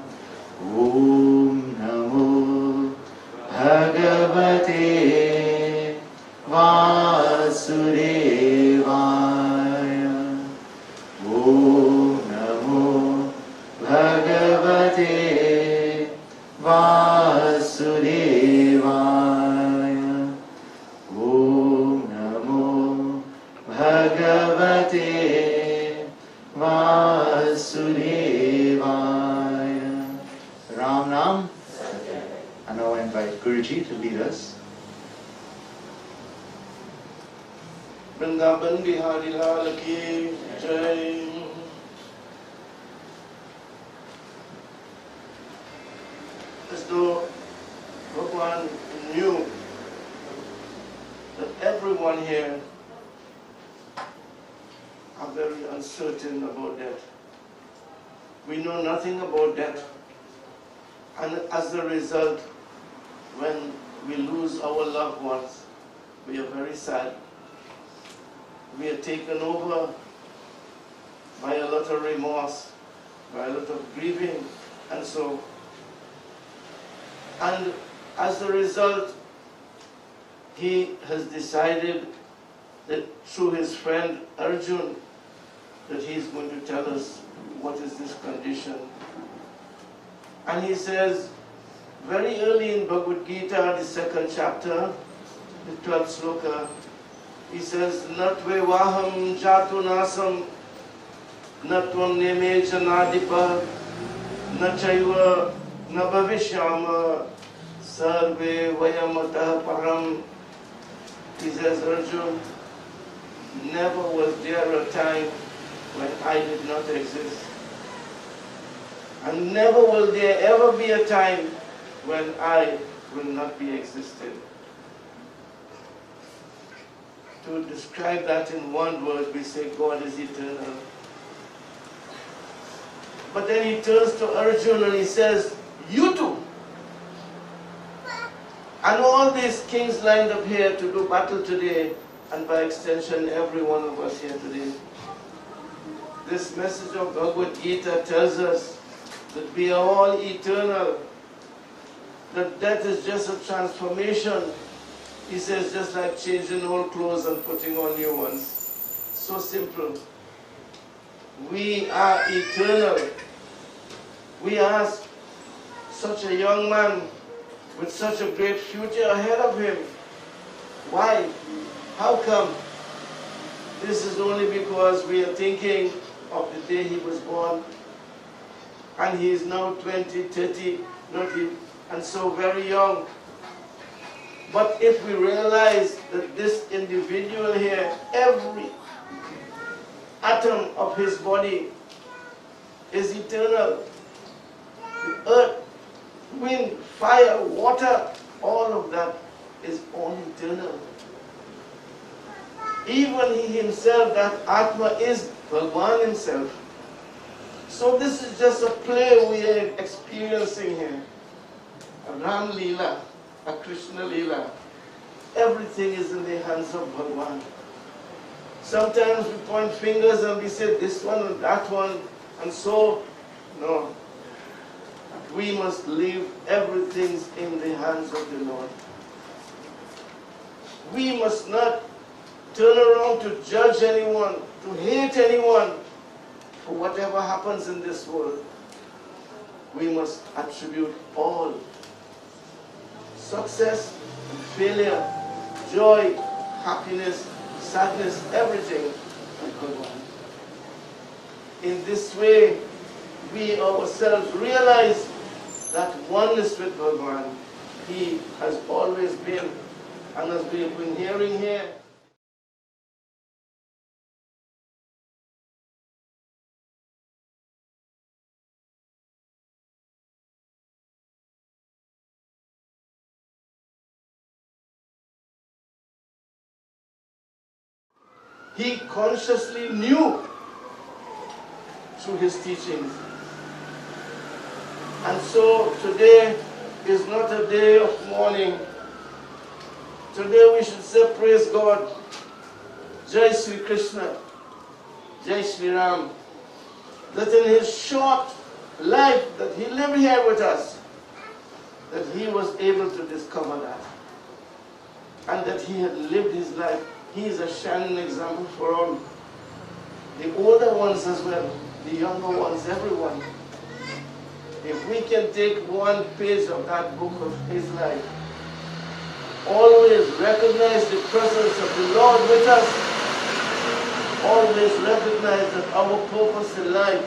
Om Namo Bhagavate Vasudevaya. Om Namo Bhagavate Vasudevaya. Om Namo Bhagavate Vasudevaya. Ram Nam. And now I invite Guruji to lead us. Vrindavan Bihari Lal ki jai. As though Bhagwan knew that everyone here are very uncertain about death. We know nothing about death. And as a result, when we lose our loved ones, we are very sad. We are taken over by a lot of remorse, by a lot of grieving, and so. And as a result, he has decided that through his friend Arjun, that he's going to tell us what is this condition. And he says, very early in Bhagavad Gita, the 2nd chapter, the 12th sloka, he says, Natve vaham jatu nasam, natvam neme janadipa, nachaiva nabhavishyama, sarve vayamatah param. He says, Arjun, never was there a time when I did not exist. And never will there ever be a time when I will not be existing. To describe that in one word, we say God is eternal. But then he turns to Arjuna and he says, you too. And all these kings lined up here to do battle today, and by extension, every one of us here today. This message of Bhagavad Gita tells us that we are all eternal, that death is just a transformation. He says, just like changing old clothes and putting on new ones. So simple. We are eternal. We ask such a young man with such a great future ahead of him, why? How come? This is only because we are thinking of the day he was born. and he is now 20, 30, not even, and so very young. But if we realize that this individual here, every atom of his body is eternal. The earth, wind, fire, water, all of that is all eternal. Even he himself, that Atma, is Bhagwan himself. So this is just a play we are experiencing here. A Ram Leela, a Krishna Leela. Everything is in the hands of Bhagwan. Sometimes we point fingers and we say this one and that one, and so, no. We must leave everything in the hands of the Lord. We must not turn around to judge anyone, to hate anyone for whatever happens in this world. We must attribute all success and failure, joy, happiness, sadness, everything to Bhagwan. In this way, we ourselves realize that oneness with Bhagwan, he has always been, and as we have been hearing here, he consciously knew through his teachings. And so today is not a day of mourning. Today we should say, praise God. Jai Sri Krishna. Jai Sri Ram. That in his short life that he lived here with us, that he was able to discover that. And that he had lived his life. He is a shining example for all. The older ones as well, the younger ones, everyone. If we can take one page of that book of his life, always recognize the presence of the Lord with us, always recognize that our purpose in life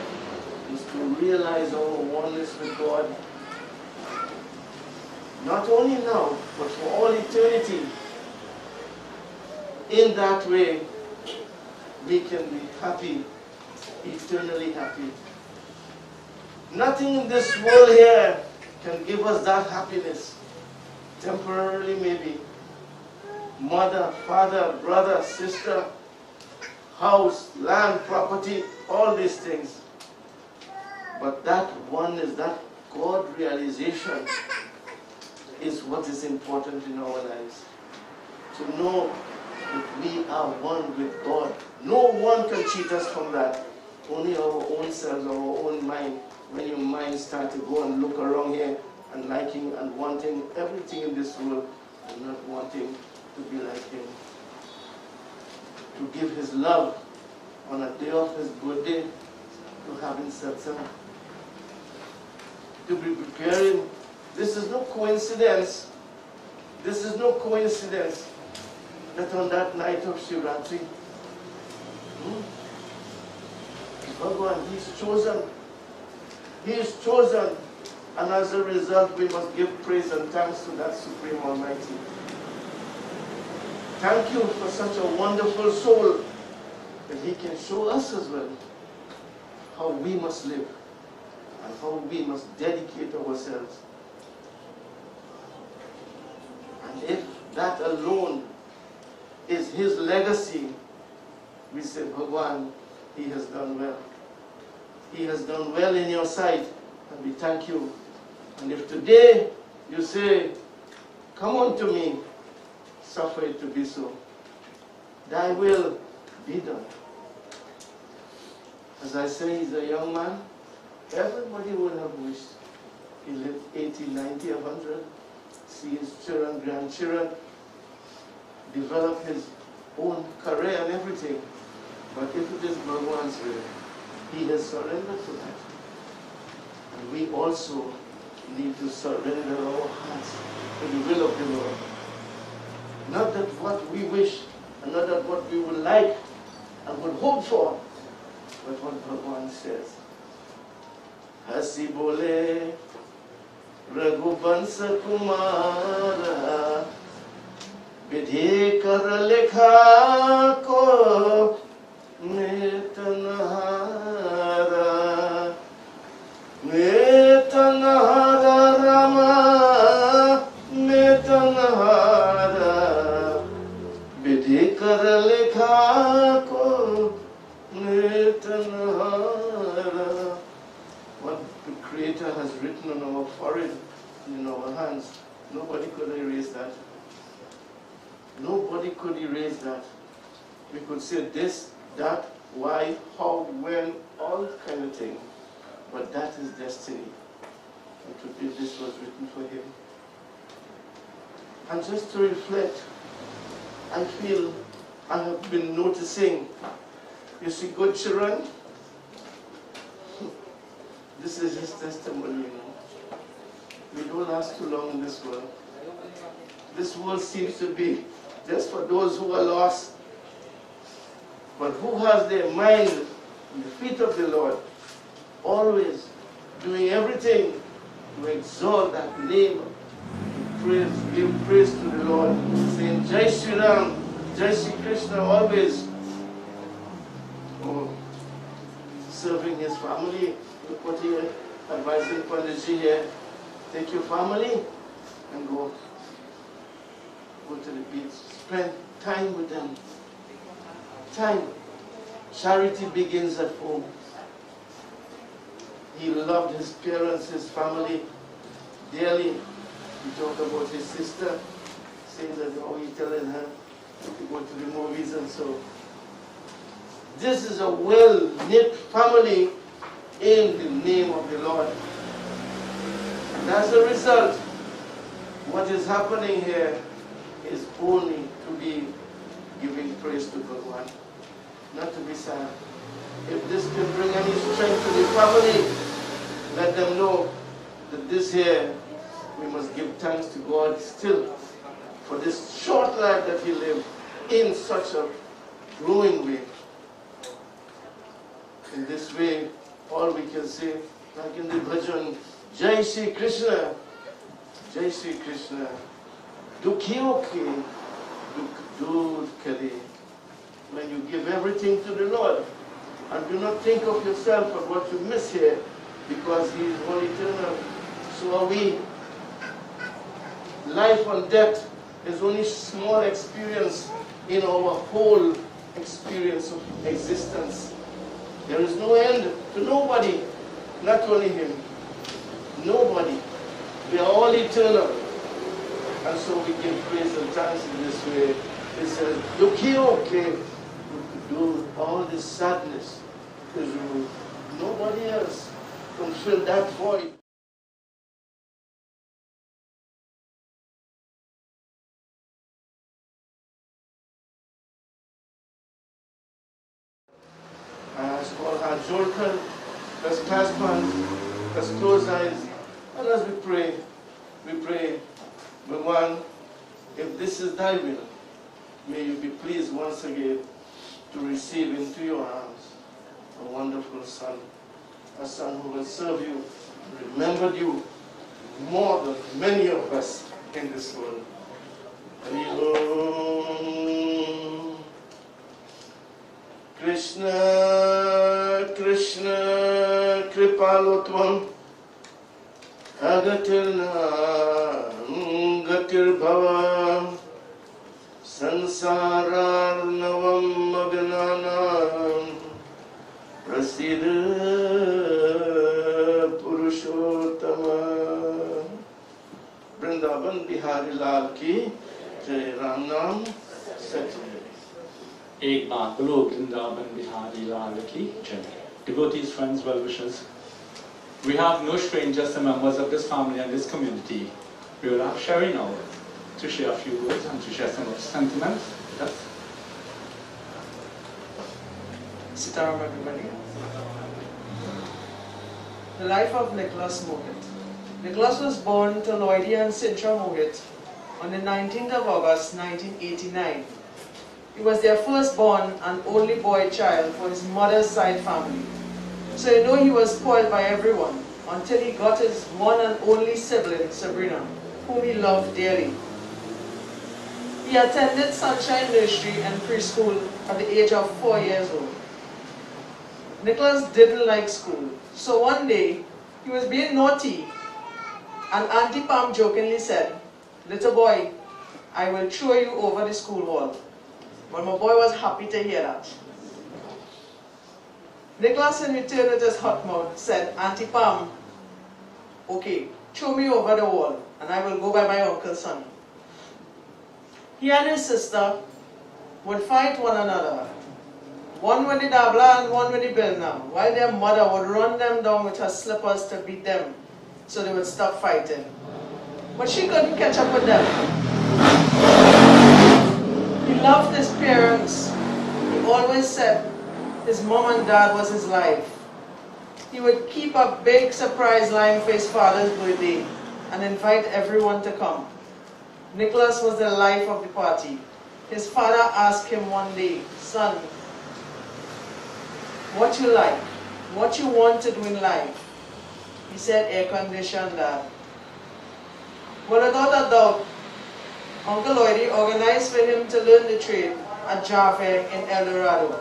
is to realize our oneness with God. Not only now, but for all eternity. In that way, we can be happy, eternally happy. Nothing in this world here can give us that happiness. Temporarily maybe. Mother, father, brother, sister, house, land, property, all these things. But that oneness, that God realization is what is important in our lives. To know that we are one with God. No one can cheat us from that. Only our own selves, our own mind. When your mind starts to go and look around here and liking and wanting everything in this world and not wanting to be like him. To give his love on a day of his birthday, to having satsang. To be preparing. This is no coincidence. This is no coincidence that on that night of Shivratri, Bhagwan, he's chosen. He is chosen, and as a result, we must give praise and thanks to that Supreme Almighty. Thank you for such a wonderful soul that he can show us as well how we must live and how we must dedicate ourselves. And if that alone is his legacy, we say, Bhagwan, he has done well. He has done well in your sight, and we thank you. And if today you say, come unto me, suffer it to be so. Thy will be done. As I say, he's a young man. Everybody would have wished he lived 80, 90, 100, see his children, grandchildren, develop his own career and everything. But if it is Bhagwan's will, he has surrendered to that. And we also need to surrender our hearts to the will of the Lord. Not that what we wish, and not that what we would like and would hope for, but what Bhagwan says. हसी बोले रघुवंश कुमारा विधि कर लिखा को मैं तन्हारा रामा मैं तन्हारा विधि कर लिखा को मैं तन्हारा. What the Creator has written on our forehead and in our hands, nobody could erase that. Nobody could erase that. We could say this, that, why, how, when, all kind of thing. But that is destiny. And today this was written for him. And just to reflect, I feel I have been noticing, you see good children, this is his testimony, you know. We don't last too long in this world. This world seems to be just for those who are lost. But who has their mind in the feet of the Lord, always doing everything to exalt that name, praise, give praise to the Lord, saying Jai Shri Ram, Jai Shri Krishna, always serving his family. Look what he advising Panditji here. Take your family and go to the beach. Spend time with them. Time. Charity begins at home. He loved his parents, his family dearly. He talked about his sister, saying that he telling her to go to the movies and so. This is a well-knit family in the name of the Lord. And as a result, what is happening here is only to be giving praise to God, not to be sad. If this can bring any strength to the family, let them know that this year we must give thanks to God still for this short life that he lived in such a glowing way. In this way, all we can say, like in the bhajan, Jai Shri Krishna, Jai Shri Krishna, Dukhiyo ke dukh dur kare. When you give everything to the Lord, and do not think of yourself and what you miss here, because he is one eternal. So are we. Life and death is only small experience in our whole experience of existence. There is no end to nobody, not only him. Nobody. We are all eternal. And so we give praise and thanks in this way. It says, Dukhiyo do all this sadness is removed. Nobody else can fill that void. I ask all our Jorkan, let's clasp hands, let's close eyes, and as we pray, Bhagwan, if this is thy will, may you be pleased once again to receive into your arms a wonderful son, a son who will serve you, remember you more than many of us in this world. Krishna, Krishna, Kripalotvam, Agatirna, Gatir Bhavam, Sansara Navam Magananam, Prasidha Purushottama. Vrindavan Bihari Lal ki Jai, Ram Nam Satya. एक बात बोलो वृंदावन बिहारी लाल की जय. Devotees, friends, well-wishers, we have no strangers and members of this family and this community. We will have Sherry now to share a few words and to share some sentiments. Yes. Sitaram, everybody. The life of Nicolas Mohith. Nicolas was born to Lloydia and Sintra Mohith on the 19th of August 1989. He was their firstborn and only boy child for his mother's side family. So you know he was spoiled by everyone. until he got his one and only sibling, Sabrina, whom he loved dearly. He attended Sunshine Nursery and preschool at the age of 4 years old. Nicholas didn't like school, so one day he was being naughty, and Auntie Pam jokingly said, "Little boy, I will throw you over the school wall." Well, my boy was happy to hear that. Nicholas, in return with his hot mouth, said, "Auntie Pam, okay, throw me over the wall, and I will go by my uncle's son." He and his sister would fight one another, one with the dabbler and one with the bilna, while their mother would run them down with her slippers to beat them, so they would stop fighting. But she couldn't catch up with them. He loved his parents. He always said his mom and dad was his life. He would keep a big surprise line for his father's birthday and invite everyone to come. Nicholas was the life of the party. His father asked him one day, "Son, what you like? What you want to do in life?" He said, "Air condition, Dad." Well, without a doubt, Uncle Lloydie organized for him to learn the trade at Java in El Dorado.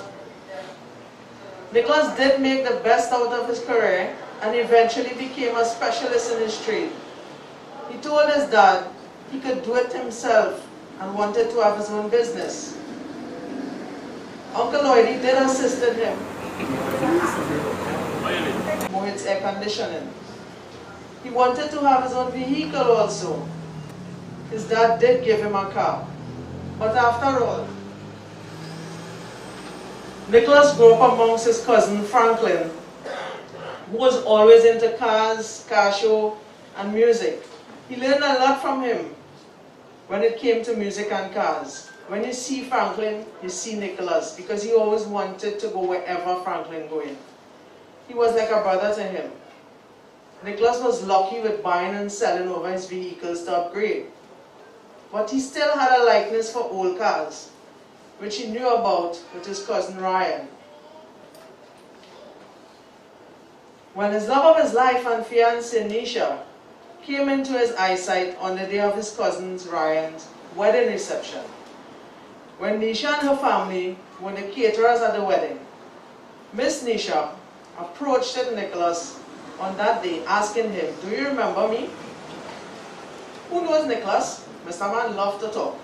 Nicholas did make the best out of his career and eventually became a specialist in his trade. He told his dad he could do it himself and wanted to have his own business. Uncle Lloydie did assist in him. Mohith's air conditioning. He wanted to have his own vehicle also. His dad did give him a car. But after all, Nicholas grew up amongst his cousin Franklin, who was always into cars, car show, and music. He learned a lot from him when it came to music and cars. When you see Franklin, you see Nicholas, because he always wanted to go wherever Franklin going. He was like a brother to him. Nicholas was lucky with buying and selling over his vehicles to upgrade. But he still had a likeness for old cars, which he knew about with his cousin Ryan. When his love of his life and fiancée Nisha came into his eyesight on the day of his cousin Ryan's wedding reception, when Nisha and her family were the caterers at the wedding, Miss Nisha approached Nicholas on that day asking him, "Do you remember me?" Who knows Nicholas? Mr. Man loved to talk.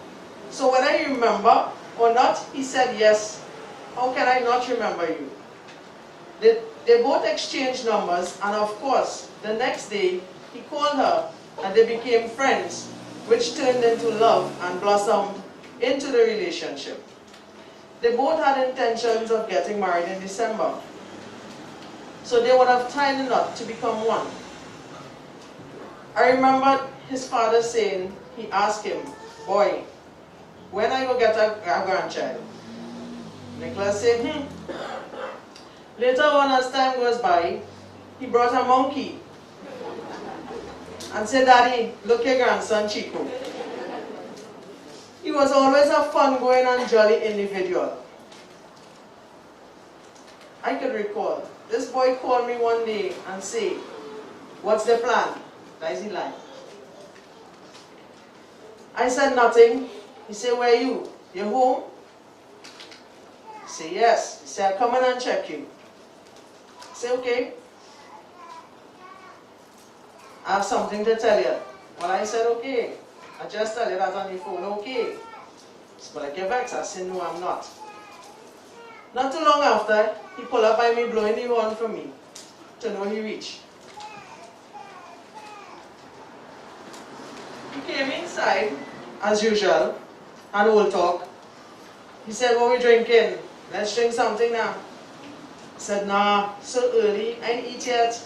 So whether you remember or not, he said yes. How can I not remember you? They both exchanged numbers, and of course, the next day, he called her and they became friends, which turned into love and blossomed into the relationship. They both had intentions of getting married in December, so they would have tied the knot to become one. I remember his father saying, he asked him, "Boy, when I go get a grandchild?" Nicholas said, Later on, as time goes by, he brought a monkey and said, "Daddy, look your grandson Chico." He was always a fun-going and jolly individual. I could recall, this boy called me one day and said, "What's the plan?" That is he lying. I said nothing. He said, "Where are you? You home?" I said, "Yes." He said, "I'll come in and check you." I said, "Okay. I have something to tell you." Well, I said, "Okay. I just tell you that on your phone." "Okay." But like, "You're vexed." I said, "No, I'm not." Not too long after, he pulled up by me blowing the horn for me to know he reached. He came inside, as usual, and we'll talk. He said, "What are we drinking? Let's drink something now." I said, "Nah, so early, I ain't eat yet."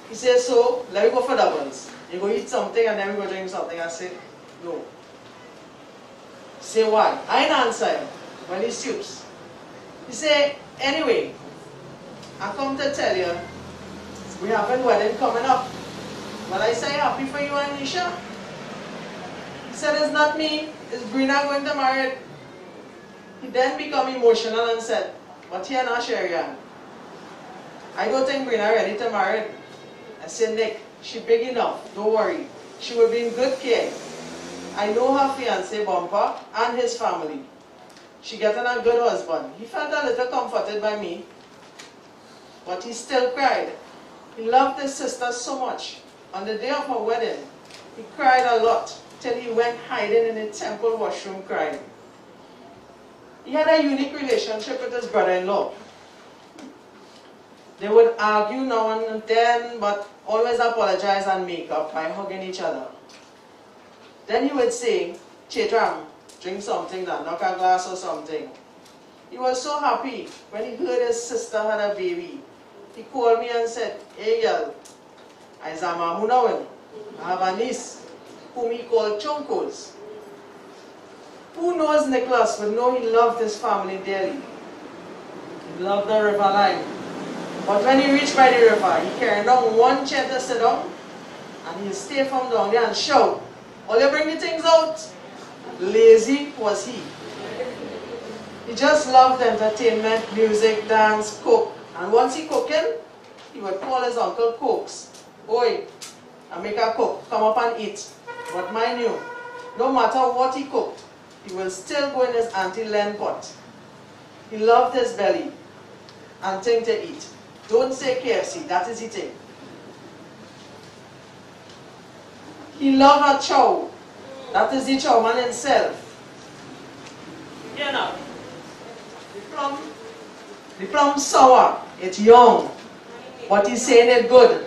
He said, "So, let me go for doubles. You go eat something and then we go drink something." I said, "No." He said, "Why?" I ain't answer him. Well, he stoops. He said, "Anyway, I come to tell you, we have a wedding coming up." Well, I say, "Happy for you and Nisha." He said, "It's not me, it's Brina going to marry." He then became emotional and said, "But here now, Sherian, I don't think Brina ready to marry." said, Nick, she big enough, don't worry. She will be in good care. I know her fiancé Bumper and his family. She getting a good husband. He felt a little comforted by me, but he still cried. He loved his sister so much. On the day of her wedding, he cried a lot till he went hiding in the temple washroom crying. He had a unique relationship with his brother-in-law. They would argue now and then, but always apologize and make up by hugging each other. Then he would say, Chetram, drink something now, knock a glass or something. He was so happy when he heard his sister had a baby. He called me and said, hey girl, I's a Mamunawin. I have a niece whom he called Chunkos. Who knows Nicolas would know he loved his family dearly. He loved the river line. But when he reached by the river, he carried down one chair to sit down, and he'd stay from down there and shout, all you bring the things out. Lazy was he. He just loved entertainment, music, dance, cook. And once he cooking, he would call his uncle Cokes. Boy, I make a cook, come up and eat. But mind you, no matter what he cooked, he will still go in his Auntie Len pot. He loved his belly and thing to eat. Don't say KFC, that is eating. He loved a chow. That is the chow man himself. You know, the plum sour, it's young, but he's saying it good.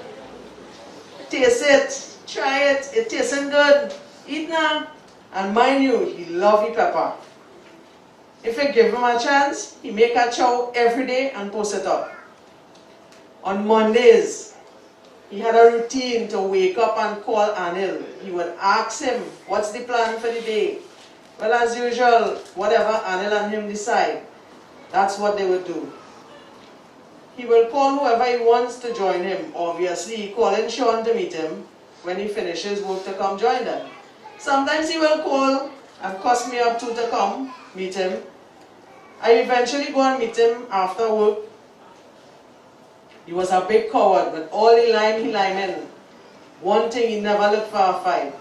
Taste it, try it, it tasting good. Eat now. And mind you, he loves the pepper. If you give him a chance, he make a chow every day and post it up. On Mondays, he had a routine to wake up and call Anil. He would ask him, what's the plan for the day? Well, as usual, whatever Anil and him decide, that's what they would do. He will call whoever he wants to join him. Obviously, he calling Sean to meet him when he finishes work to come join them. Sometimes he will call and cost me up to come meet him. I eventually go and meet him after work. He was a big coward, but all he lime in. One thing, he never looked for a fight.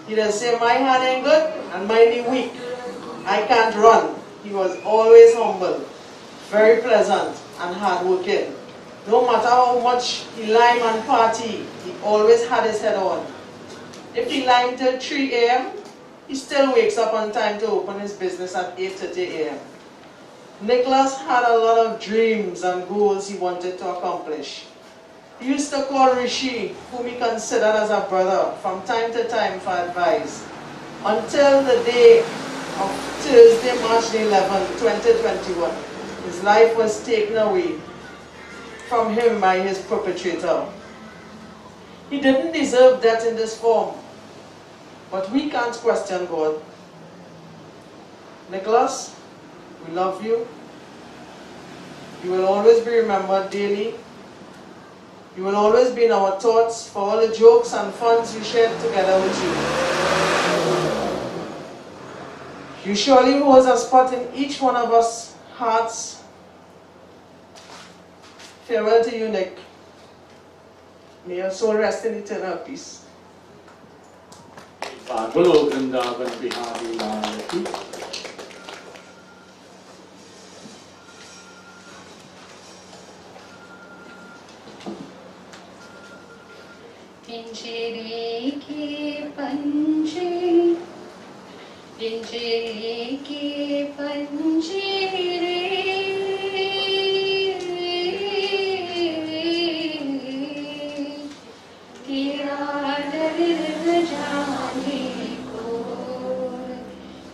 He just say, my hand ain't good and mine is weak. I can't run. He was always humble, very pleasant and hardworking. No matter how much he lime and party, he always had his head on. If he lime till 3 a.m., he still wakes up on time to open his business at 8:30 a.m. Nicolas had a lot of dreams and goals he wanted to accomplish. He used to call Rishi, whom he considered as a brother, from time to time for advice. Until the day of Thursday, March 11, 2021, his life was taken away from him by his perpetrator. He didn't deserve death in this form, but we can't question God. Nicolas, we love you. You will always be remembered daily. You will always be in our thoughts for all the jokes and funs we shared together with you. You surely hold a spot in each one of us hearts. Farewell to you, Nick. May your soul rest in eternal peace. Bolo Vrindavan Bihari Lal ki. पिंजरे के पंजे, पिंजरे के पंजरे, तेरा दर्द जाने को,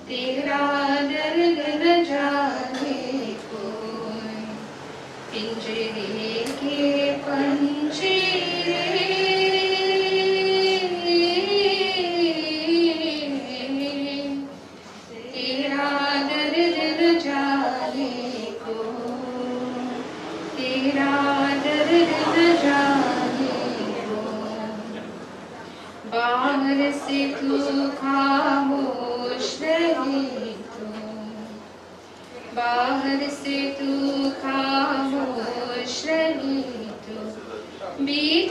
तेरा दर्द जाने को, पिंजरे के पंजरे, बाहर से तू खामोश रही तू, बाहर से तू खामोश रही तू, बीच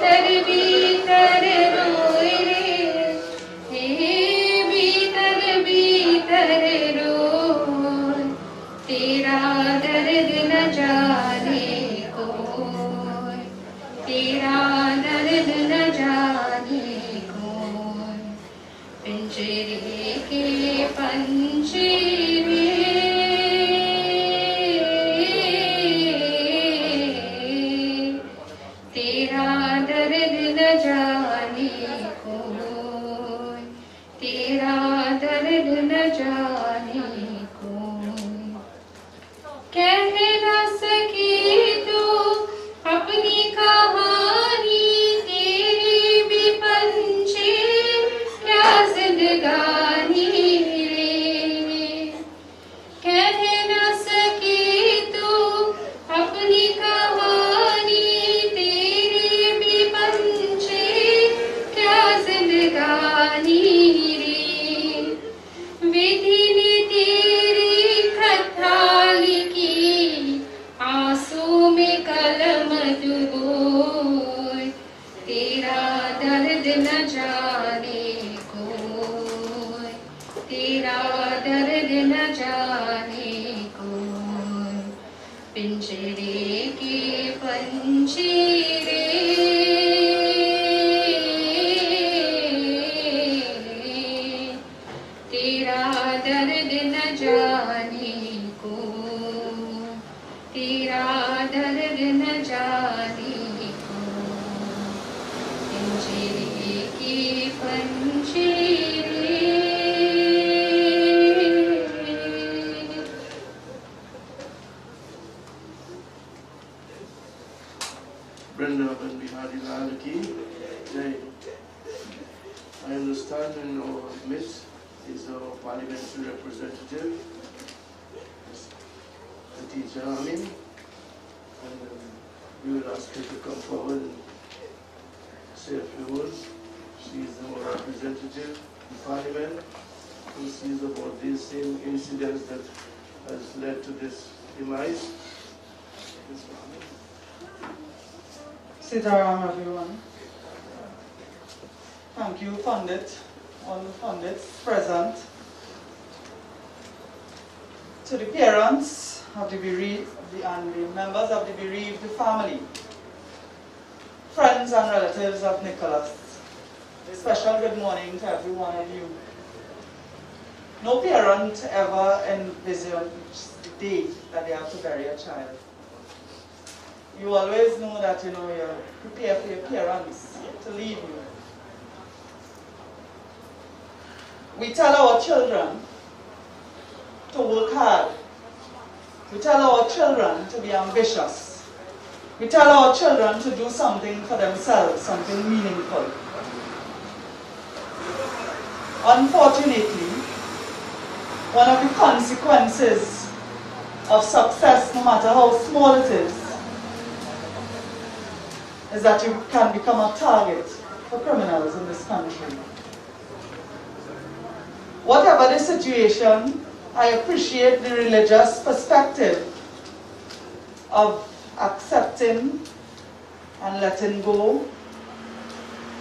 कलम डुबोए, तेरा दर्द न जाने कोई, तेरा दर्द न जाने कोई। पिंजरे के पंजीरे तेरा दर्द न जाने को, तेरा दर्द न जाने को। पिंजरे के पंजीरे Vrindavan Bihari Lal ki jai. I understand in our midst is our parliamentary representative, Teacher Amin, and we will ask her to come forward and say a few words. She is our representative in parliament who sees about these same incidents that has led to this demise. Sitaram, everyone. Thank you, Pandit, all the Pandits present. To the parents of the bereaved and the members of the bereaved family, friends and relatives of Nicolas, a special good morning to every one of you. No parent ever envisions the day that they have to bury a child. You always know that you prepare for your parents to leave you. We tell our children to work hard. We tell our children to be ambitious. We tell our children to do something for themselves, something meaningful. Unfortunately, one of the consequences of success, no matter how small it is that you can become a target for criminals in this country. Whatever the situation, I appreciate the religious perspective of accepting and letting go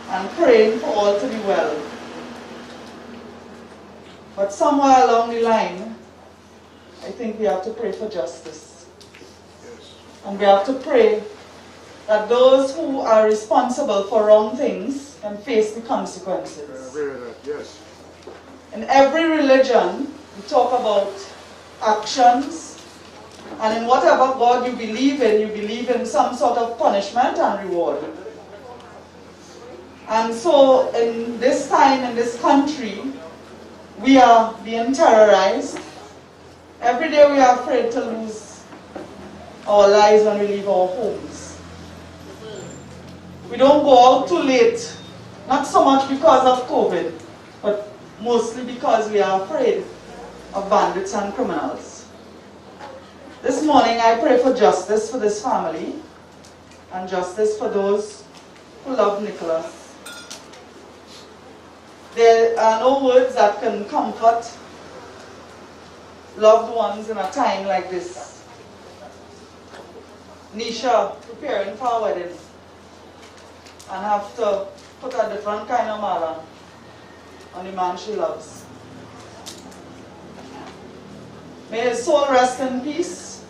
and praying for all to be well. But somewhere along the line, I think we have to pray for justice. And we have to pray that those who are responsible for wrong things can face the consequences. Yes. In every religion, we talk about actions, and in whatever God you believe in some sort of punishment and reward. And so in this time, in this country, we are being terrorized. Every day we are afraid to lose our lives when we leave our homes. We don't go out too late, not so much because of COVID, but mostly because we are afraid of bandits and criminals. This morning I pray for justice for this family and justice for those who love Nicolas. There are no words that can comfort loved ones in a time like this. Nisha preparing for a wedding and have to put a different kind of mala on the man she loves. May his soul rest in peace.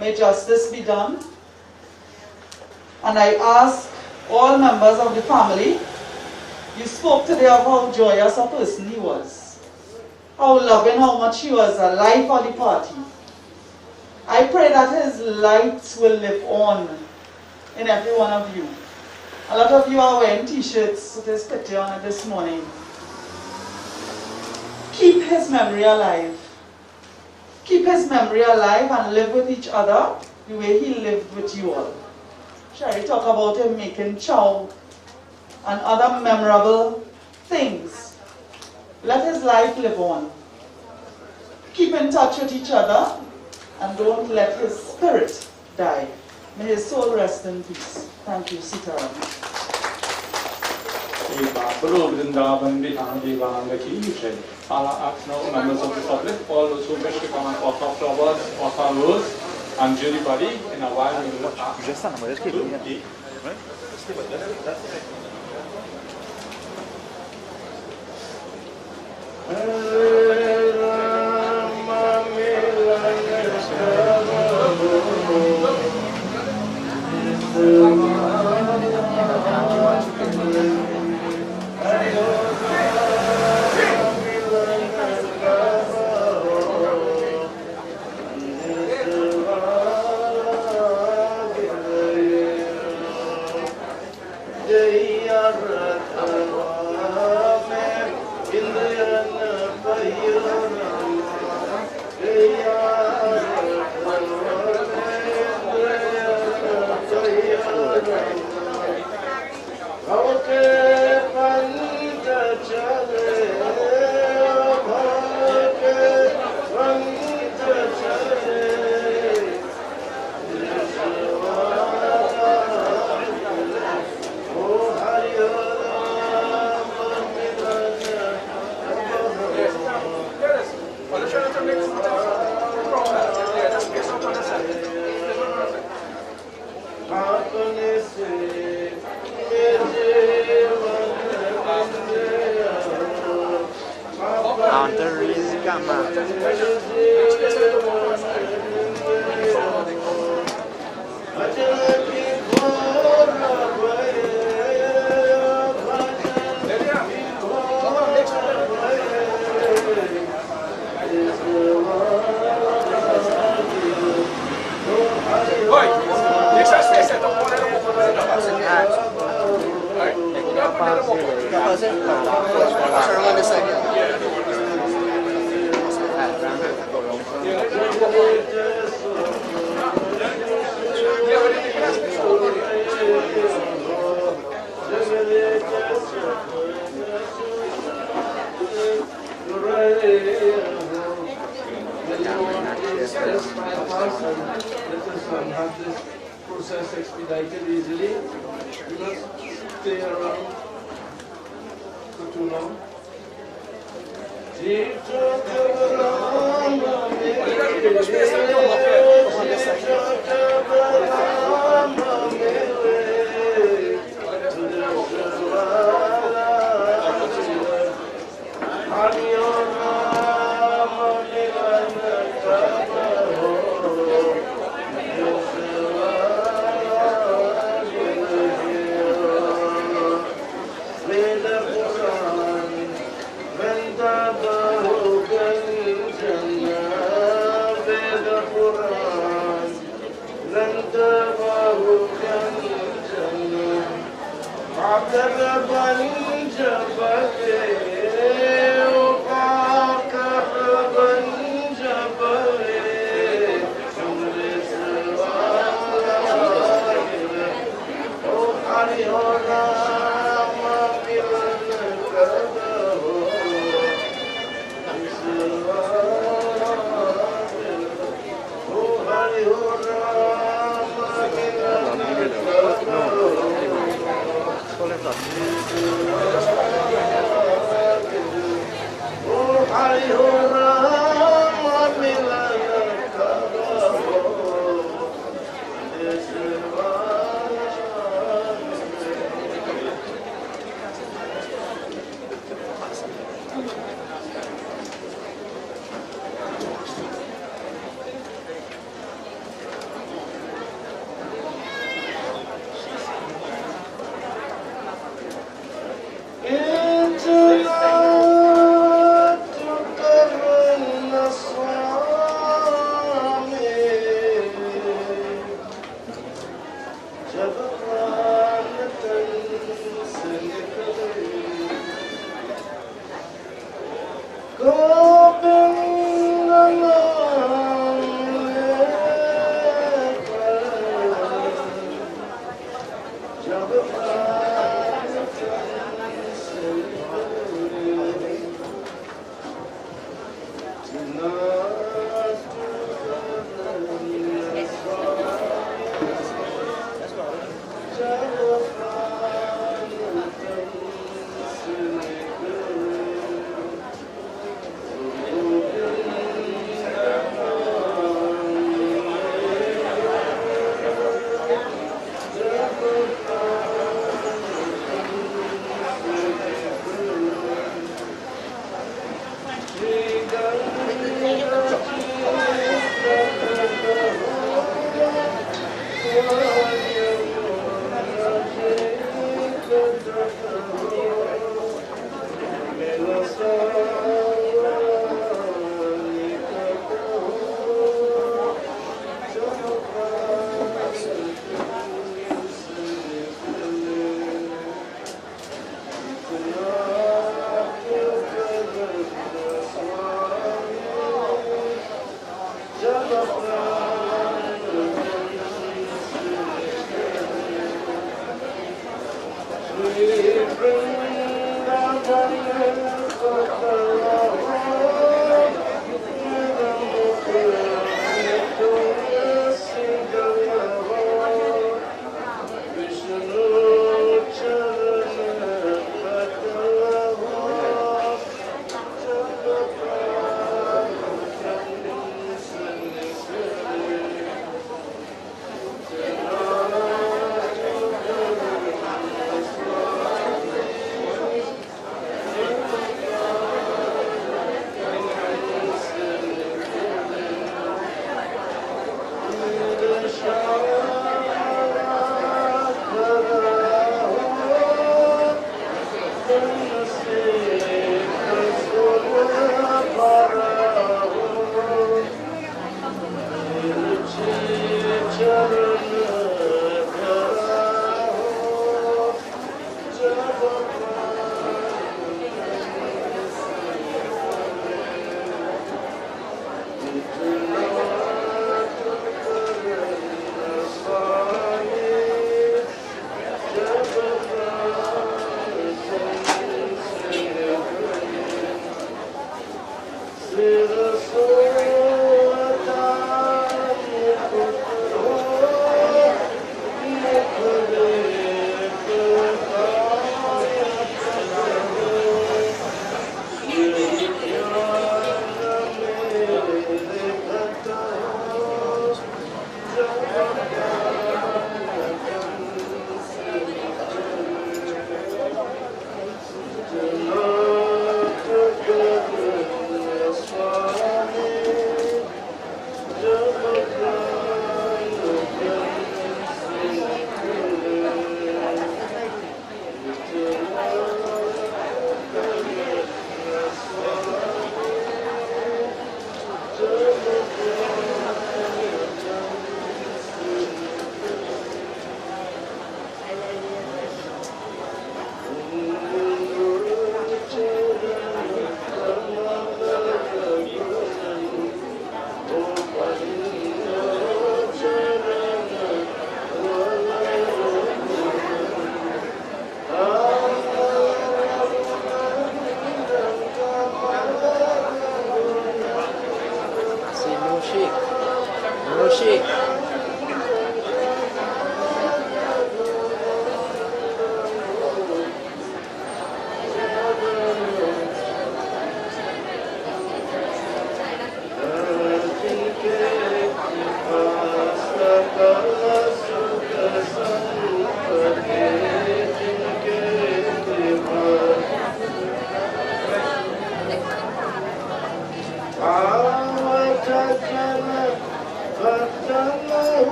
May justice be done. And I ask all members of the family, you spoke today of how joyous a person he was, how loving, how much he was a life of the party. I pray that his light will live on in every one of you. A lot of you are wearing t-shirts with his picture on it this morning. Keep his memory alive. Keep his memory alive and live with each other the way he lived with you all. Sherry talked about him making chow and other memorable things. Let his life live on. Keep in touch with each other and don't let his spirit die. May his soul rest in peace. Thank you, Sitaram. I'll ask now members of the public, all those who wish to come and offer flowers, offer rose, undo the body in a while. We will ask Just stand, just keep doing it.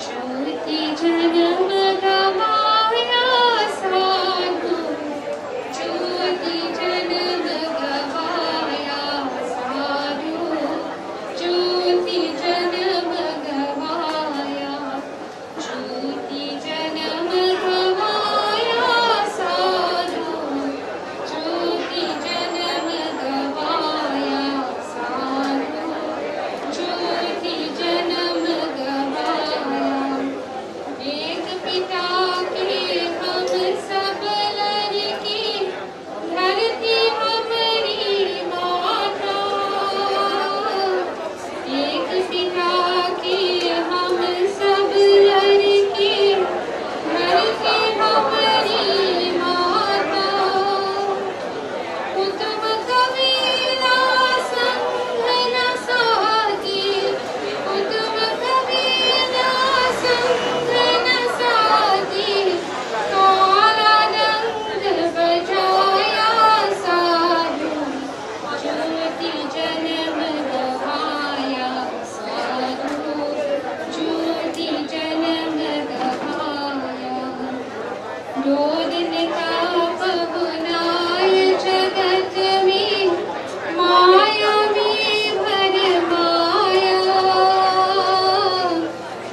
ज्योति जन्म गवाया साधु, ज्योति जन्म गवाया साधु, ज्योति जन्म गवाया, ज्योति जन्म गवाया साधु, ज्योति जन्म गवाया साधु, ज्योति जन्म गवाया। एक पिता के हम सब लड़के, धरती हमारी माता। एक पिता के हम सब लड़के, धरती हमारी माता। उत्तम कबीरा संग न साथी, उत्तम कबीरा संग न साथी, कालानंद बजाया साधु, ज्योति जन्म गवाया साधु, ज्योति जन्म गवाया। दो दिन का पहुनाय जगत में, माया में भर माया।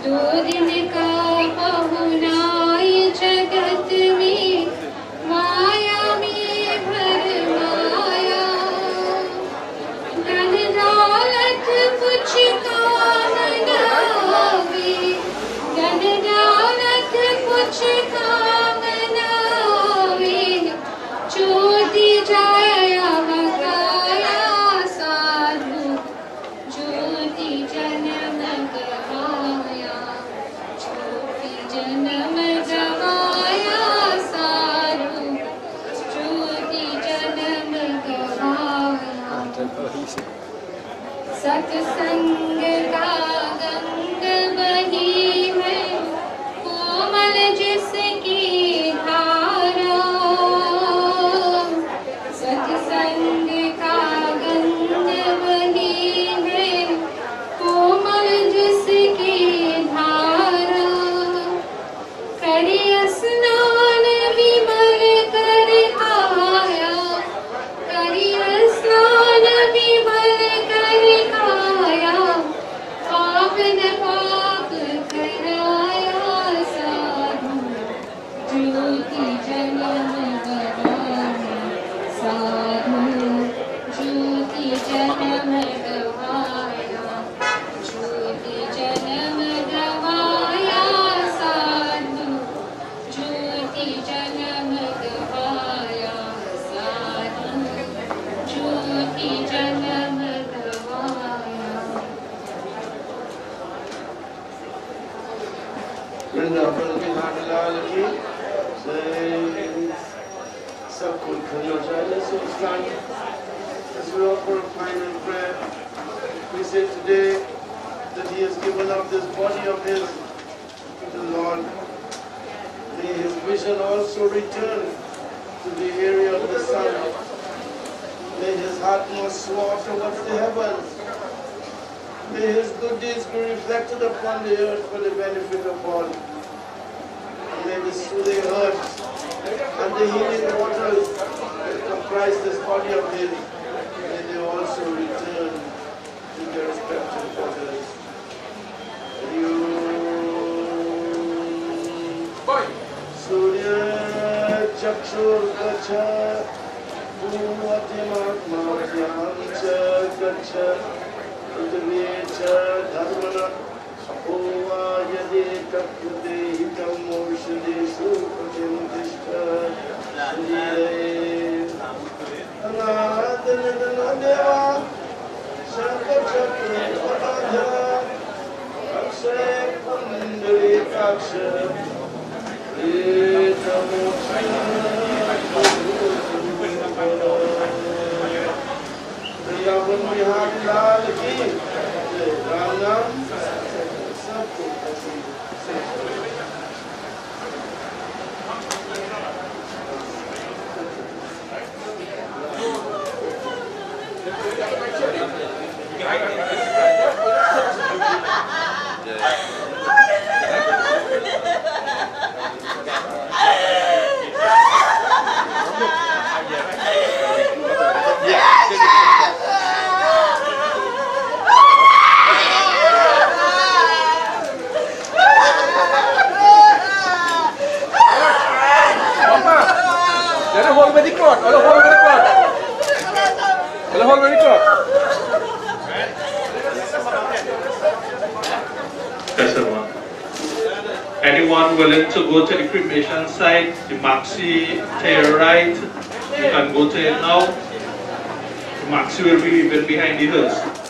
दो दिन का पहुनाय जगत में, माया में भर माया। धन दौलत कुछ काम न आवे, धन दौलत कुछ काम न आवे। ज्योति जाया गवाया साधु, ज्योति जन्म गवाया, ज्योति जन्म गवाया साधु, ज्योति जन्म गवाया। सत्संग का गंग बही है, कोमल जिसकी धारा। सत्संग का गंग बही है, कोमल जिसकी धारा। करी स्नान विमल कर आया, करी स्नान विमल कर आया। पाप न पाप कराया साधु, ज्योति जन्म गवाया साधु, ज्योति जन्म गवाया, ज्योति जन्म गवाया साधु, ज्योति जन्म गवाया साधु, ज्योति जन्म गवाया। वृंदावन बिहार लाल की जय। सबको खड़े हो जाए। Let's all stand as we offer a final prayer. We say today that He has given up this body of His to the Lord. May His vision also return to the area of the sun. May His heart not soar towards the heavens. May His good deeds be reflected upon the earth for the benefit of all. May the soothing herbs and the healing waters that comprise this body of His, may they also return to their respective quarters. Surya Chakshur Gacha Bhuvatimatmavyam Cha Gacha Udvicha Dharmana Ova Yadi Takrute Hitam Moshadeshu Patim Dishta Shriye Anadana Shankar Chakra Adhara Akshay Kundari Kaksha Vrindavan Bihar लाल की राम नाम सबको Anyone willing to go to the cremation site, the maxi to your right, you can go to it now. The maxi will be even behind the hearse.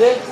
Ready?